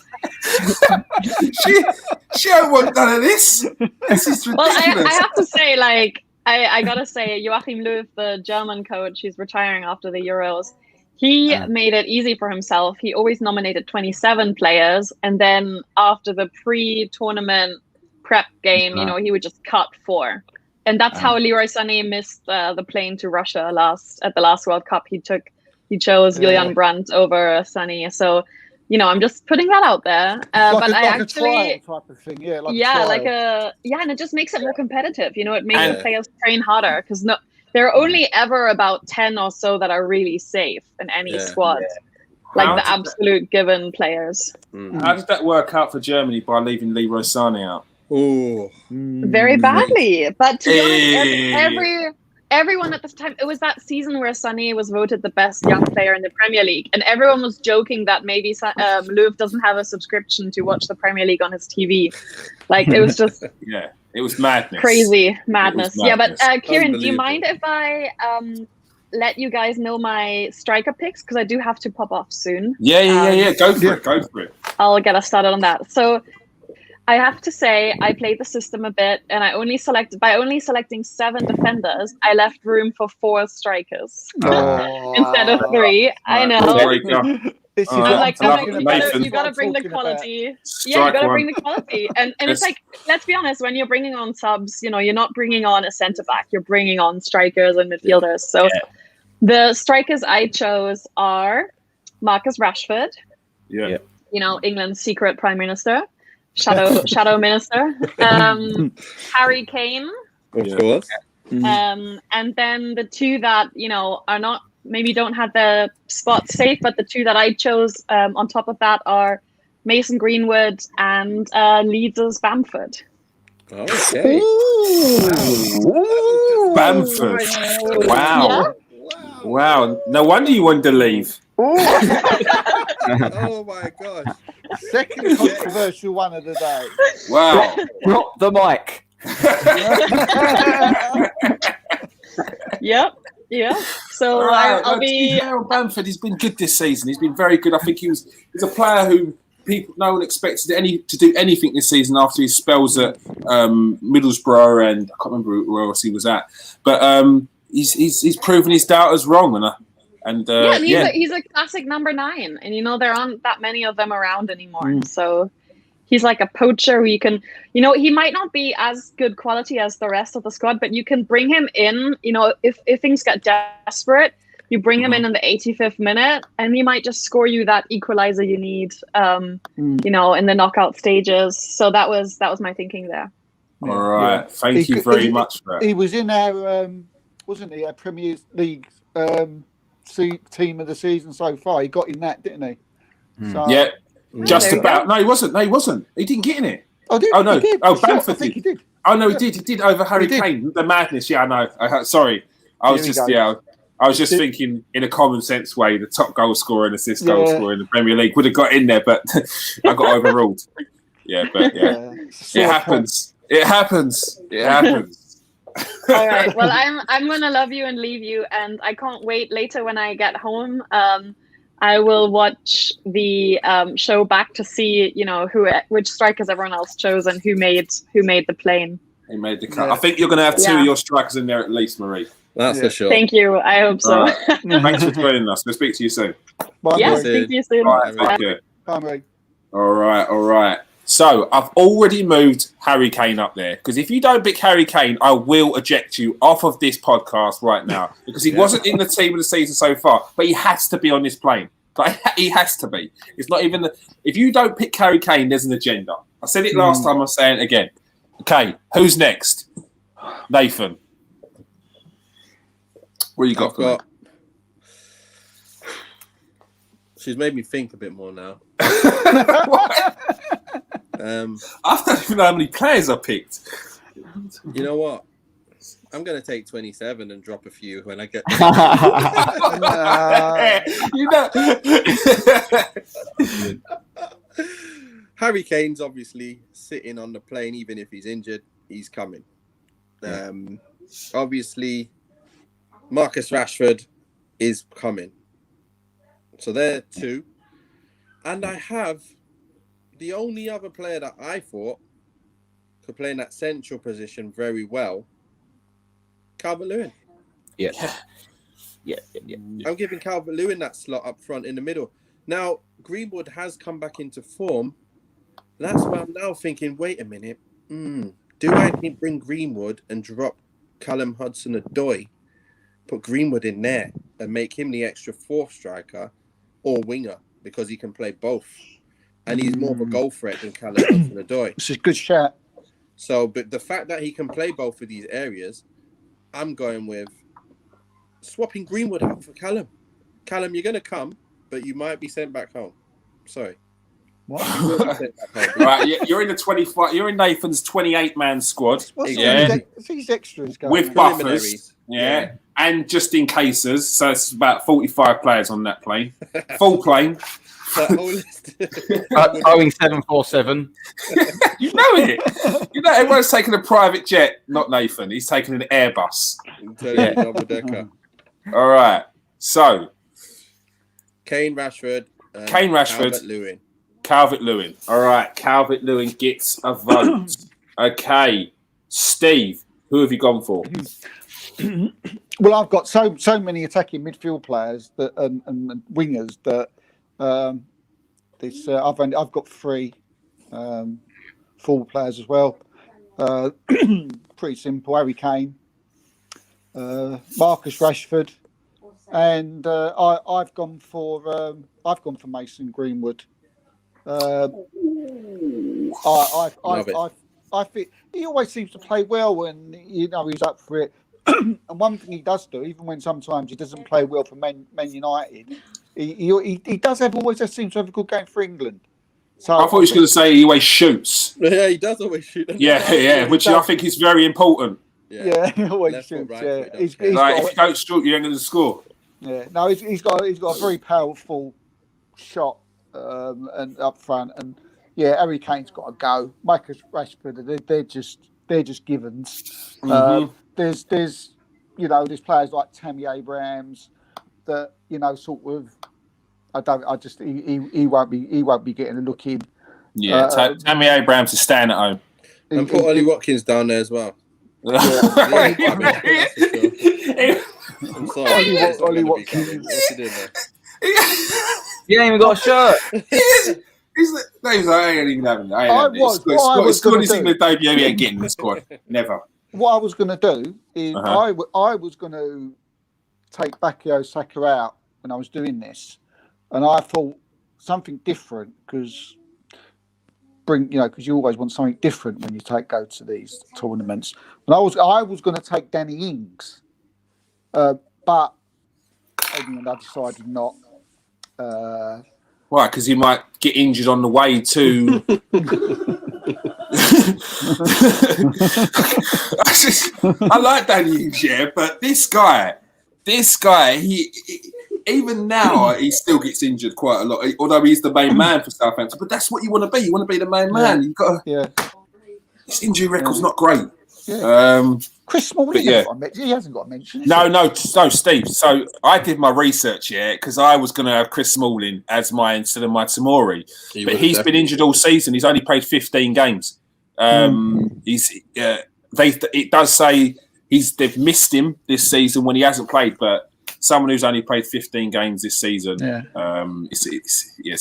she don't want none of this. This is ridiculous. Well, I have to say, I gotta say, Joachim Löw, the German coach, he's retiring after the Euros. He made it easy for himself. He always nominated 27 players, and then after the pre-tournament prep game, he would just cut 4. And that's how Leroy Sané missed the plane to Russia at the last World Cup. He chose Julian Brandt over Sané. So, I'm just putting that out there. But I actually, a trial type of thing, yeah, and it just makes it more competitive. It makes the players train harder because there are only ever about 10 or so that are really safe in any squad, like the absolute given players. How did that work out for Germany by leaving Leroy Sané out? Oh, very badly. But to be honest, everyone at this time, it was that season where Sané was voted the best young player in the Premier League, and everyone was joking that maybe Löw doesn't have a subscription to watch the Premier League on his TV. Like, it was just it was madness, crazy madness. Yeah, but Kieran, do you mind if I let you guys know my striker picks, because I do have to pop off soon? Yeah. Go for it. I'll get us started on that. So I have to say, I played the system a bit, and by only selecting 7 defenders, I left room for 4 strikers instead of 3. I know. There you go. This is you gotta bring the quality. Yeah, you gotta bring the quality. And it's like, let's be honest, when you're bringing on subs, you're not bringing on a centre back, you're bringing on strikers and midfielders. So the strikers I chose are Marcus Rashford. Yeah. England's secret prime minister. Shadow minister, Harry Kane, of course, and then the 2 that are not, maybe don't have the spot safe, but the 2 that I chose on top of that are Mason Greenwood and Leeds' Bamford. Okay. Bamford. Wow. Yeah? Wow. No wonder you wanted to leave. Oh my gosh. Second controversial one of the day. Wow. Drop the mic. Yep. So I'll be. Bamford. He's been good this season. He's been very good. I think he's a player who no one expected to do anything this season after his spells at Middlesbrough, and I can't remember where else he was at. But he's proven his doubters wrong, he's a classic number 9, and there aren't that many of them around anymore. So he's like a poacher who you can, he might not be as good quality as the rest of the squad, but you can bring him in. If things get desperate, you bring him in the 85th minute, and he might just score you that equalizer you need. In the knockout stages. So that was my thinking there. All right, thank you very much for that. He was in our wasn't he, our Premier League team of the season so far. He got in that, didn't he? So, just about. No, he wasn't. He didn't get in it. Oh, no. He did. Oh, Sure, Bamford I think he did. Oh no, he did. He did over Harry Kane. The madness. Yeah, I know. Sorry, I was just thinking in a common sense way. The top goal scorer and assist goal scorer in the Premier League would have got in there, but I got overruled. It happens. It happens. All right. Well, I'm gonna love you and leave you, and I can't wait later when I get home. I will watch the show back to see, which strikers everyone else chose and who made the plane. He made the cut. I think you're going to have 2 of your strikers in there at least, Marie. That's for sure. Thank you. I hope so. Right. Thanks for joining us. We'll speak to you soon. Bye, speak to you soon. Right, thank you. Bye, Marie. All right. So I've already moved Harry Kane up there, because if you don't pick Harry Kane, I will eject you off of this podcast right now, because he wasn't in the team of the season so far, but he has to be on this plane. He has to be. It's not even if you don't pick Harry Kane, there's an agenda. I said it last time. I'm saying it again. Okay, who's next? Nathan. What you got? She's made me think a bit more now. I don't even know how many players I picked. You know what? I'm going to take 27 and drop a few when I get Harry Kane's obviously sitting on the plane. Even if he's injured, he's coming. Obviously, Marcus Rashford is coming. So there are 2. And I have the only other player that I thought could play in that central position very well Calvert-Lewin. Yeah. I'm giving Calvert-Lewin that slot up front in the middle. Now, Greenwood has come back into form. That's why I'm now thinking, wait a minute. Do I bring Greenwood and drop Callum Hudson-Odoi, put Greenwood in there and make him the extra fourth striker or winger because he can play both? And he's more of a goal threat than Callum Hudson-Odoi. This is a good shout. So, but the fact that he can play both of these areas, I'm going with swapping Greenwood out for Callum. Callum, you're going to come, but you might be sent back home. Sorry. What? You will be sent back home. Right, you're in the 25. You're in Nathan's 28-man squad. What's Yeah. these extras going With on? buffers, Preliminaries. yeah, and just in cases. So it's about 45 players on that plane, full plane. That whole list. Boeing 747. You know it. You know everyone's taking a private jet. Not Nathan. He's taking an Airbus. Double decker. All right. So Kane, Rashford. Calvert-Lewin. Calvert-Lewin. All right. Calvert-Lewin gets a vote. Okay. Steve, who have you gone for? Well, I've got so many attacking midfield players that and wingers that I've got 3 full players as well. Pretty simple. Harry Kane, Marcus Rashford, and I've gone for Mason Greenwood. I think he always seems to play well, and he's up for it. And one thing he does do, even when sometimes he doesn't play well for Man United, he does always seems to have a good game for England. So I thought he was going to say he always shoots. Yeah, he does always shoot. Yeah, which I think is very important. Yeah, he always Left foot, shoots. right Yeah, foot, he's don't Like got, if you don't shoot, you ain't going to score. yeah. No, he's got a very powerful shot and up front, and yeah, Harry Kane's got to go. Marcus Rashford, they're just givens. There's players like Tammy Abrahams that sort of he won't be getting a look in. Yeah, Tammy Abrahams is staying at home. And put Ollie Watkins down there as well. I'm sorry. Ollie Watkins. What's he doing there? You ain't even got a shirt. He's like, I ain't even having it. I was Scored his gonna England debut, he ain't getting in the squad. Never. What I was going to do is I was going to take Bukayo Saka out when I was doing this, and I thought something different because you always want something different when you go to these tournaments. And I was going to take Danny Ings, but I decided not. Why? Because he might get injured on the way to. I like Danny Ings, yeah, but this guy, he even now he still gets injured quite a lot. Although he's the main man for Southampton, but that's what you want to be. You want to be the main man. You got his injury record's not great. Yeah. Chris Smalling, yeah. He hasn't got a mention. No, Steve. So I did my research, because I was going to have Chris Smalling as instead of my Tamori, but he's been injured all season. He's only played 15 games. It does say they've missed him this season when he hasn't played, but someone who's only played 15 games this season, it's a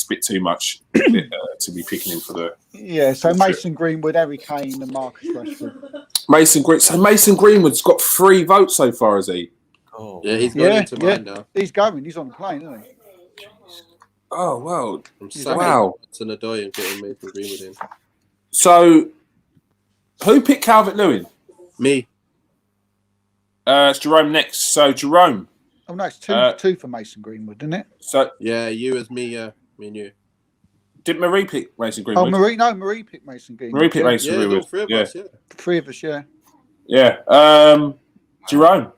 bit too much to be picking him for the. Yeah, so Mason Greenwood, Harry Kane, and Marcus Rashford. Mason Greenwood's got 3 votes so far, has he? Oh, yeah, he's going into mine now. He's going. He's on the plane, isn't he? Oh wow! Wow! It's an Odoi and getting Mason Greenwood in. So, who picked Calvert-Lewin? Me. It's Jerome next. So Jerome. Oh no, it's two for Mason Greenwood, isn't it? So yeah, you as me, me and you. Did Marie pick Mason Greenwood? Marie picked Mason Greenwood. Marie picked Mason Greenwood. All 3 of us, yeah. 3 of us, yeah. Yeah. Jerome.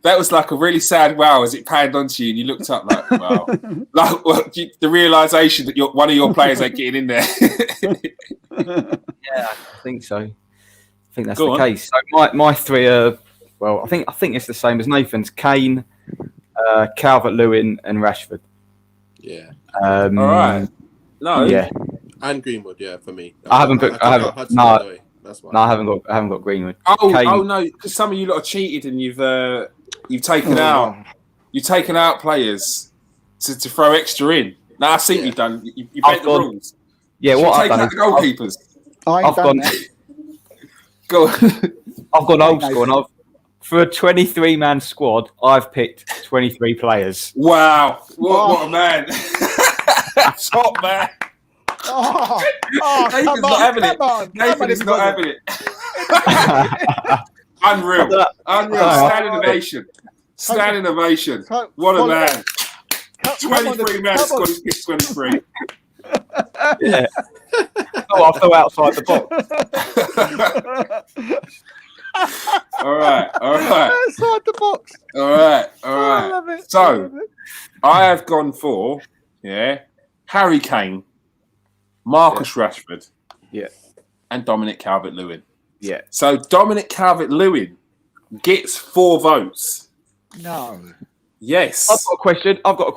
That was like a really sad wow as it panned onto you and you looked up like, wow. The realisation that one of your players ain't getting in there. Yeah, I think so. I think that's the case. So my 3 are, well, I think it's the same as Nathan's. Kane, Calvert-Lewin and Rashford. Yeah. All right. No. Yeah. And Greenwood, yeah, for me. I haven't put. That's why. No, I haven't got Greenwood. Oh, Kane. no, because some of you lot have cheated and you've taken out players to throw extra in. Now I see what you've done. You bent the rules. Yeah, Should what we I've take done out the goalkeepers. I've done that. Go on. I've gone old school, and for a 23-man squad, I've picked 23 players. Wow, what a man! Top man. Nathan's not having it. Nathan is not having it. Unreal. Standing ovation. Standing ovation. What a man. 23 man squad. He's picked 23. Yeah. Oh, I'll throw outside the box. All right. Outside the box. All right. I love it. So, I have gone for, Harry Kane, Marcus Rashford, and Dominic Calvert-Lewin. Yeah. So, Dominic Calvert-Lewin gets 4 votes. No. Yes. I've got a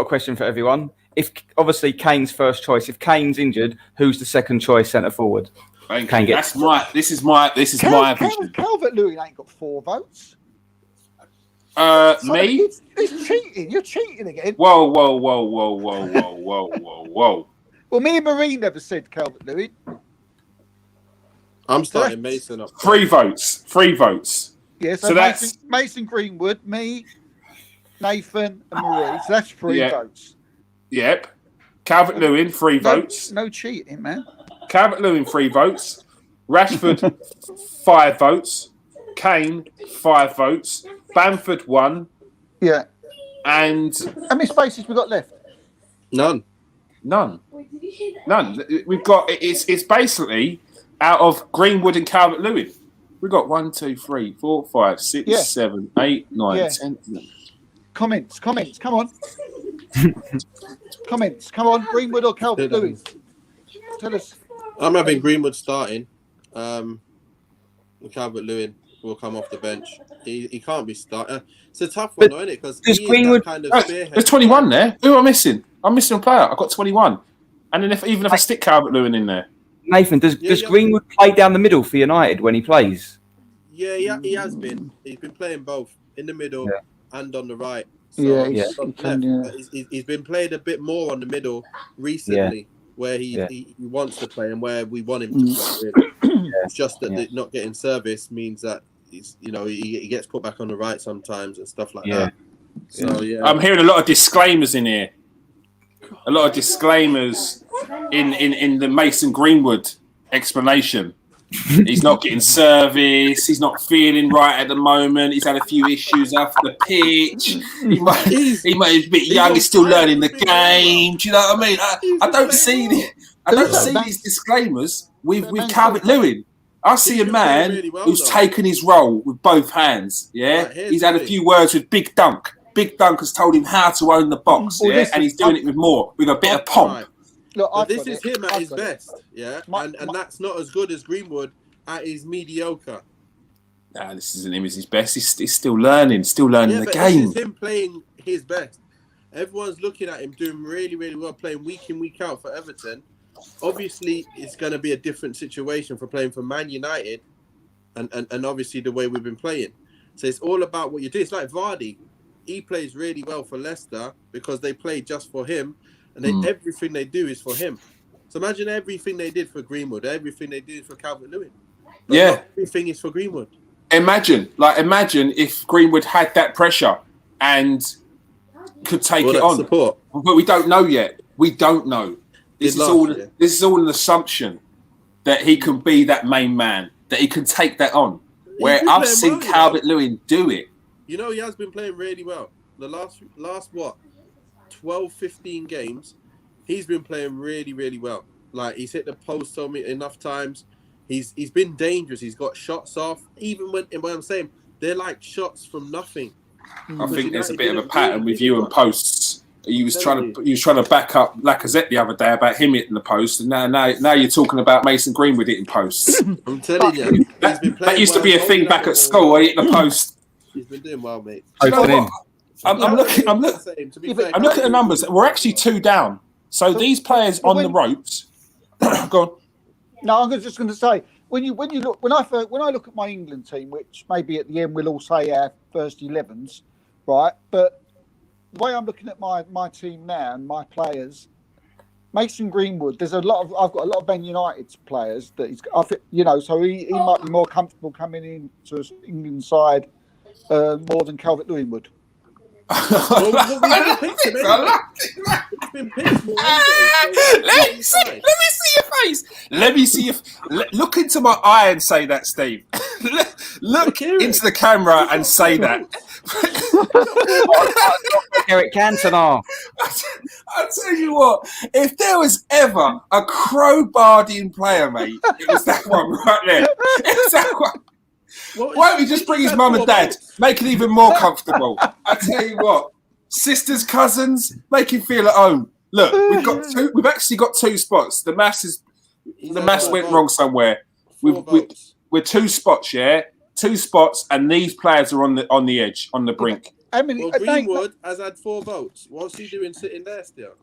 question for everyone. If obviously Kane's first choice, if Kane's injured, who's the second choice centre forward? Kane gets. This is my vision. Calvert-Lewin ain't got 4 votes. Me? It's cheating. You're cheating again. Whoa. Well, me and Marine never said Calvert-Lewin. I'm starting Mason up. 3 votes. Yeah, So that's Mason Greenwood, me, Nathan, and Marie. So that's 3 votes. Yep. Calvert-Lewin, 3 votes. No cheating, man. Calvert-Lewin, 3 votes. Rashford, 5 votes. Kane, 5 votes. Bamford, 1. Yeah. And how many spaces we got left? None. We've got it's basically out of Greenwood and Calvert-Lewin. We've got 1, 2, 3, 4, 5, 6, 7, 8, 9, 10. Comments. Come on. Comments. Come on. Greenwood or Calvert-Lewin? Tell us. I'm having Greenwood starting. Calvert-Lewin will come off the bench. He can't be starting. It's a tough one, isn't it? Because Greenwood kind of there's 21 there. Who am I missing? I'm missing a player. I've got 21. And then even if I stick Calvert-Lewin in there. Nathan, does Greenwood play down the middle for United when he plays? Yeah, he has been. He's been playing both in the middle and on the right. So he's been played a bit more on the middle recently, where he wants to play and where we want him to play. Really. It's just that not getting service means that he gets put back on the right sometimes and stuff like that. So I'm hearing a lot of disclaimers in here. A lot of disclaimers in the Mason Greenwood explanation. He's not getting service. He's not feeling right at the moment. He's had a few issues off the pitch. He might be a bit young. He's still learning the game. Do you know what I mean? I don't see these disclaimers with Calvert-Lewin. I see a man who's taken his role with both hands. Yeah, he's had a few words with Big Dunk. Big Dunk has told him how to own the box. And he's doing it with a bit of pomp. Look, this is him at his best, and that's not as good as Greenwood at his mediocre. Nah, this isn't him at his best. He's still learning the game. This is him playing his best. Everyone's looking at him doing really, really well, playing week in, week out for Everton. Obviously, it's going to be a different situation for playing for Man United, and obviously the way we've been playing. So it's all about what you do. It's like Vardy. He plays really well for Leicester because they play just for him. And everything they do is for him. So imagine everything they did for Greenwood, everything they did for Calvert-Lewin. Everything is for Greenwood. Imagine if Greenwood had that pressure and could take it on. Support. But we don't know yet. We don't know. This is all an assumption that he can be that main man, that he can take that on. Where I've seen Calvert-Lewin do it. He has been playing really well. The last 12, 15 games, he's been playing really, really well. Like, he's hit the post on me enough times. He's been dangerous. He's got shots off. Even when I'm saying they're like shots from nothing. I think there's a bit of a pattern with you and posts. He was trying to back up Lacazette the other day about him hitting the post, and now you're talking about Mason Greenwood hitting posts. I'm telling you, that used to be a thing back at school. I hit the post. He's been doing well, mate. You know what? I'm looking at the numbers. We're actually 2 down. So these players on the ropes. Go on. No, I'm just going to say when I look at my England team, which maybe at the end we'll all say our first 11s, right? But the way I'm looking at my team now and my players, Mason Greenwood. I've got a lot of Man United players that so he might be more comfortable coming into his England side more than Calvert-Lewin would. Let me see your face. Let me see if. Look into my eye and say that, Steve. Look into the camera and say that. Eric Cantona. I'll tell you what, if there was ever a crowbarring player, mate, it was that one right there. It's that one. Why don't we just bring his mum and dad? Make it even more comfortable. I tell you what, sisters, cousins, make him feel at home. Look, we've actually got 2 spots. The maths went wrong somewhere. We're 2 spots, yeah? 2 spots, and these players are on the edge, on the brink. Greenwood has had 4 votes. What's he doing sitting there still?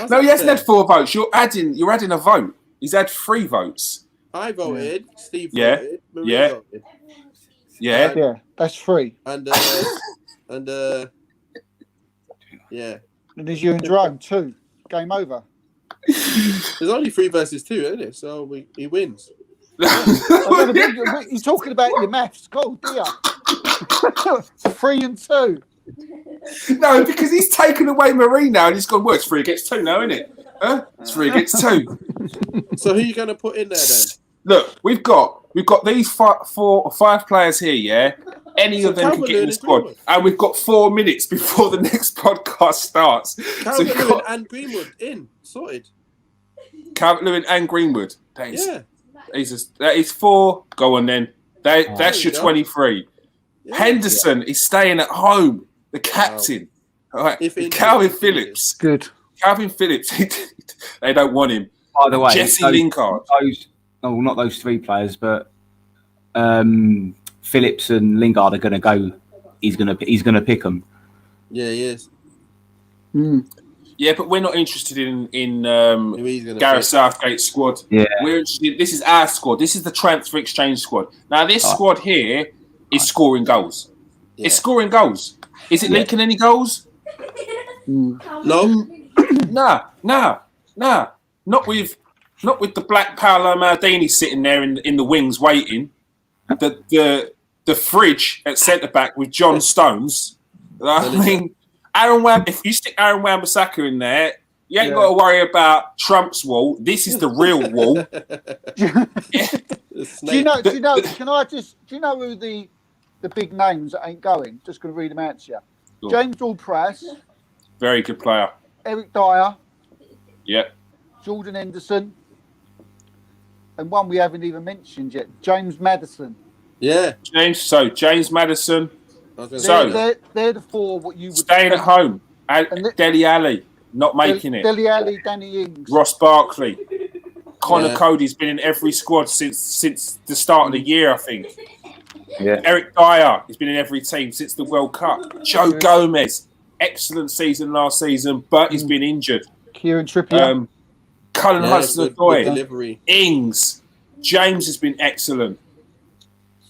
No, he hasn't had 4 votes. You're adding a vote. He's had 3 votes. I voted. Yeah. Steve voted. Marie voted. Yeah, that's 3. And yeah. And there's you and Jerome 2. Game over. There's only 3 versus 2, isn't it? So he wins. He's talking about your maths. God, dear. 3 and 2. No, because he's taken away Marie now, and he's gone. Well, it's 3 against 2 now, isn't it? Huh? It's 3 against 2. So who are you going to put in there then? Look, we've got these 4 or 5 players here. Yeah, any of them can get in the squad, and we've got 4 minutes before the next podcast starts. Calvert-Lewin and Greenwood in sorted. Calvert-Lewin and Greenwood. That is 4. Go on then. That's your 23. Yeah. Henderson is staying at home. The captain. All right. Calvin Phillips. Good. Calvin Phillips. They don't want him. By the way, Jesse Lingard. Not those 3 players, but Phillips and Lingard are going to go. He's going to pick them. Yeah, he is. Yeah, but we're not interested in Gareth Southgate's squad. Yeah, we're interested. This is our squad. This is the transfer exchange squad. Now, this squad here is scoring goals. Yeah. It's scoring goals. Is it leaking any goals? No. Nah. Not with the black Paolo Maldini sitting there in the wings waiting. The fridge at centre back with John Stones. I mean, if you stick Aaron Wan-Bissaka in there, you ain't got to worry about Trump's wall. This is the real wall. Do you know? Do you know who the big names that ain't going? Just going to read them out to you. Sure. James Ward-Prowse. Very good player. Eric Dyer. Yep. Jordan Henderson. And one we haven't even mentioned yet, James Maddison. Yeah. James Maddison. They're the 4 what you would staying at home. Dele Alli not making it. Dele Alli, Danny Ings, Ross Barkley, Connor Cody's been in every squad since the start of the year, I think. Yeah. Eric Dyer has been in every team since the World Cup. Joe Gomez, excellent season last season, but he's been injured. Kieran Trippier, Cullen Hudson-Odoi, Ings, James has been excellent.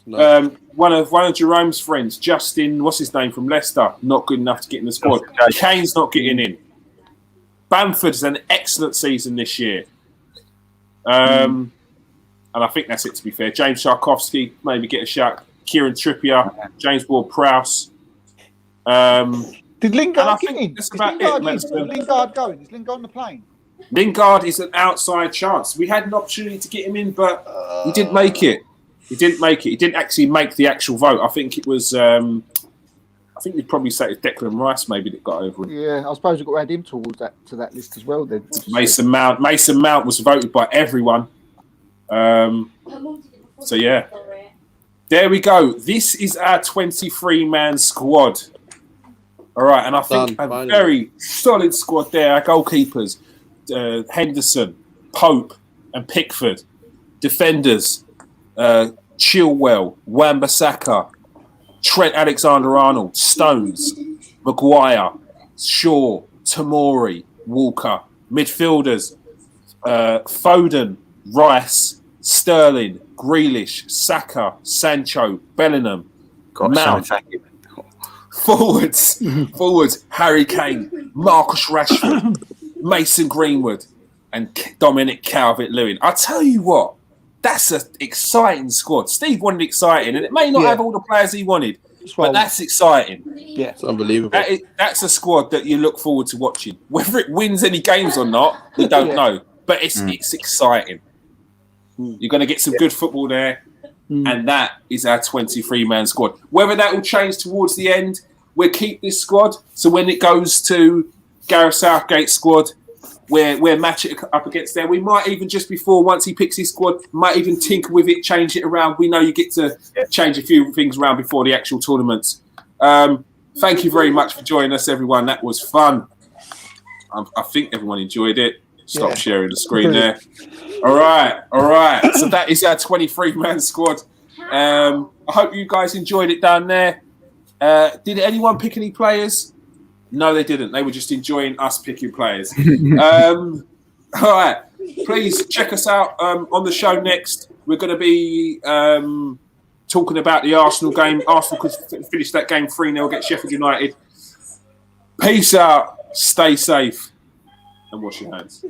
Nice. One of Jerome's friends, Justin, what's his name, from Leicester, not good enough to get in the squad. Kane's not getting in. Bamford's an excellent season this year. And I think that's it, to be fair. James Sharkovsky, maybe get a shot. Kieran Trippier, James Ward-Prowse. Did Lingard get in? That's about it. Lingard going? Is Lingard on the plane? Lingard is an outside chance. We had an opportunity to get him in, but he didn't make it. He didn't actually make the actual vote. I think it was. I think you'd probably say it's Declan Rice maybe that got over him. Yeah, I suppose we've got to add him to that list as well. Then Mason Mount was voted by everyone. So yeah, there we go. This is our 23-man squad. All right, and I think a very solid squad there. Our goalkeepers, Henderson, Pope, and Pickford. Defenders, Chilwell, Wan-Bissaka, Trent Alexander-Arnold, Stones, Maguire, Shaw, Tomori, Walker. Midfielders, Foden, Rice, Sterling, Grealish, Saka, Sancho, Bellingham, Got Mount. some attacking. Forwards, Harry Kane, Marcus Rashford, Mason Greenwood, and Dominic Calvert-Lewin. I tell you what, that's an exciting squad. Steve wanted exciting, and it may not have all the players he wanted, but that's exciting. Yeah, It's unbelievable. That's a squad that you look forward to watching. Whether it wins any games or not, we don't know. But it's exciting. You're going to get some good football there. And that is our 23-man squad. Whether that will change towards the end, we'll keep this squad. So when it goes to Gareth Southgate's squad, we'll match it up against there. We might even just before, once he picks his squad, might even tinker with it, change it around. We know you get to change a few things around before the actual tournaments. Thank you very much for joining us, everyone. That was fun. I think everyone enjoyed it. Stop sharing the screen there. All right. So that is our 23-man squad. I hope you guys enjoyed it down there. Did anyone pick any players? No, they didn't. They were just enjoying us picking players. All right. Please check us out on the show next. We're going to be talking about the Arsenal game. Arsenal could finish that game 3-0 against Sheffield United. Peace out. Stay safe. And wash your hands.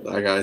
Bye, guys.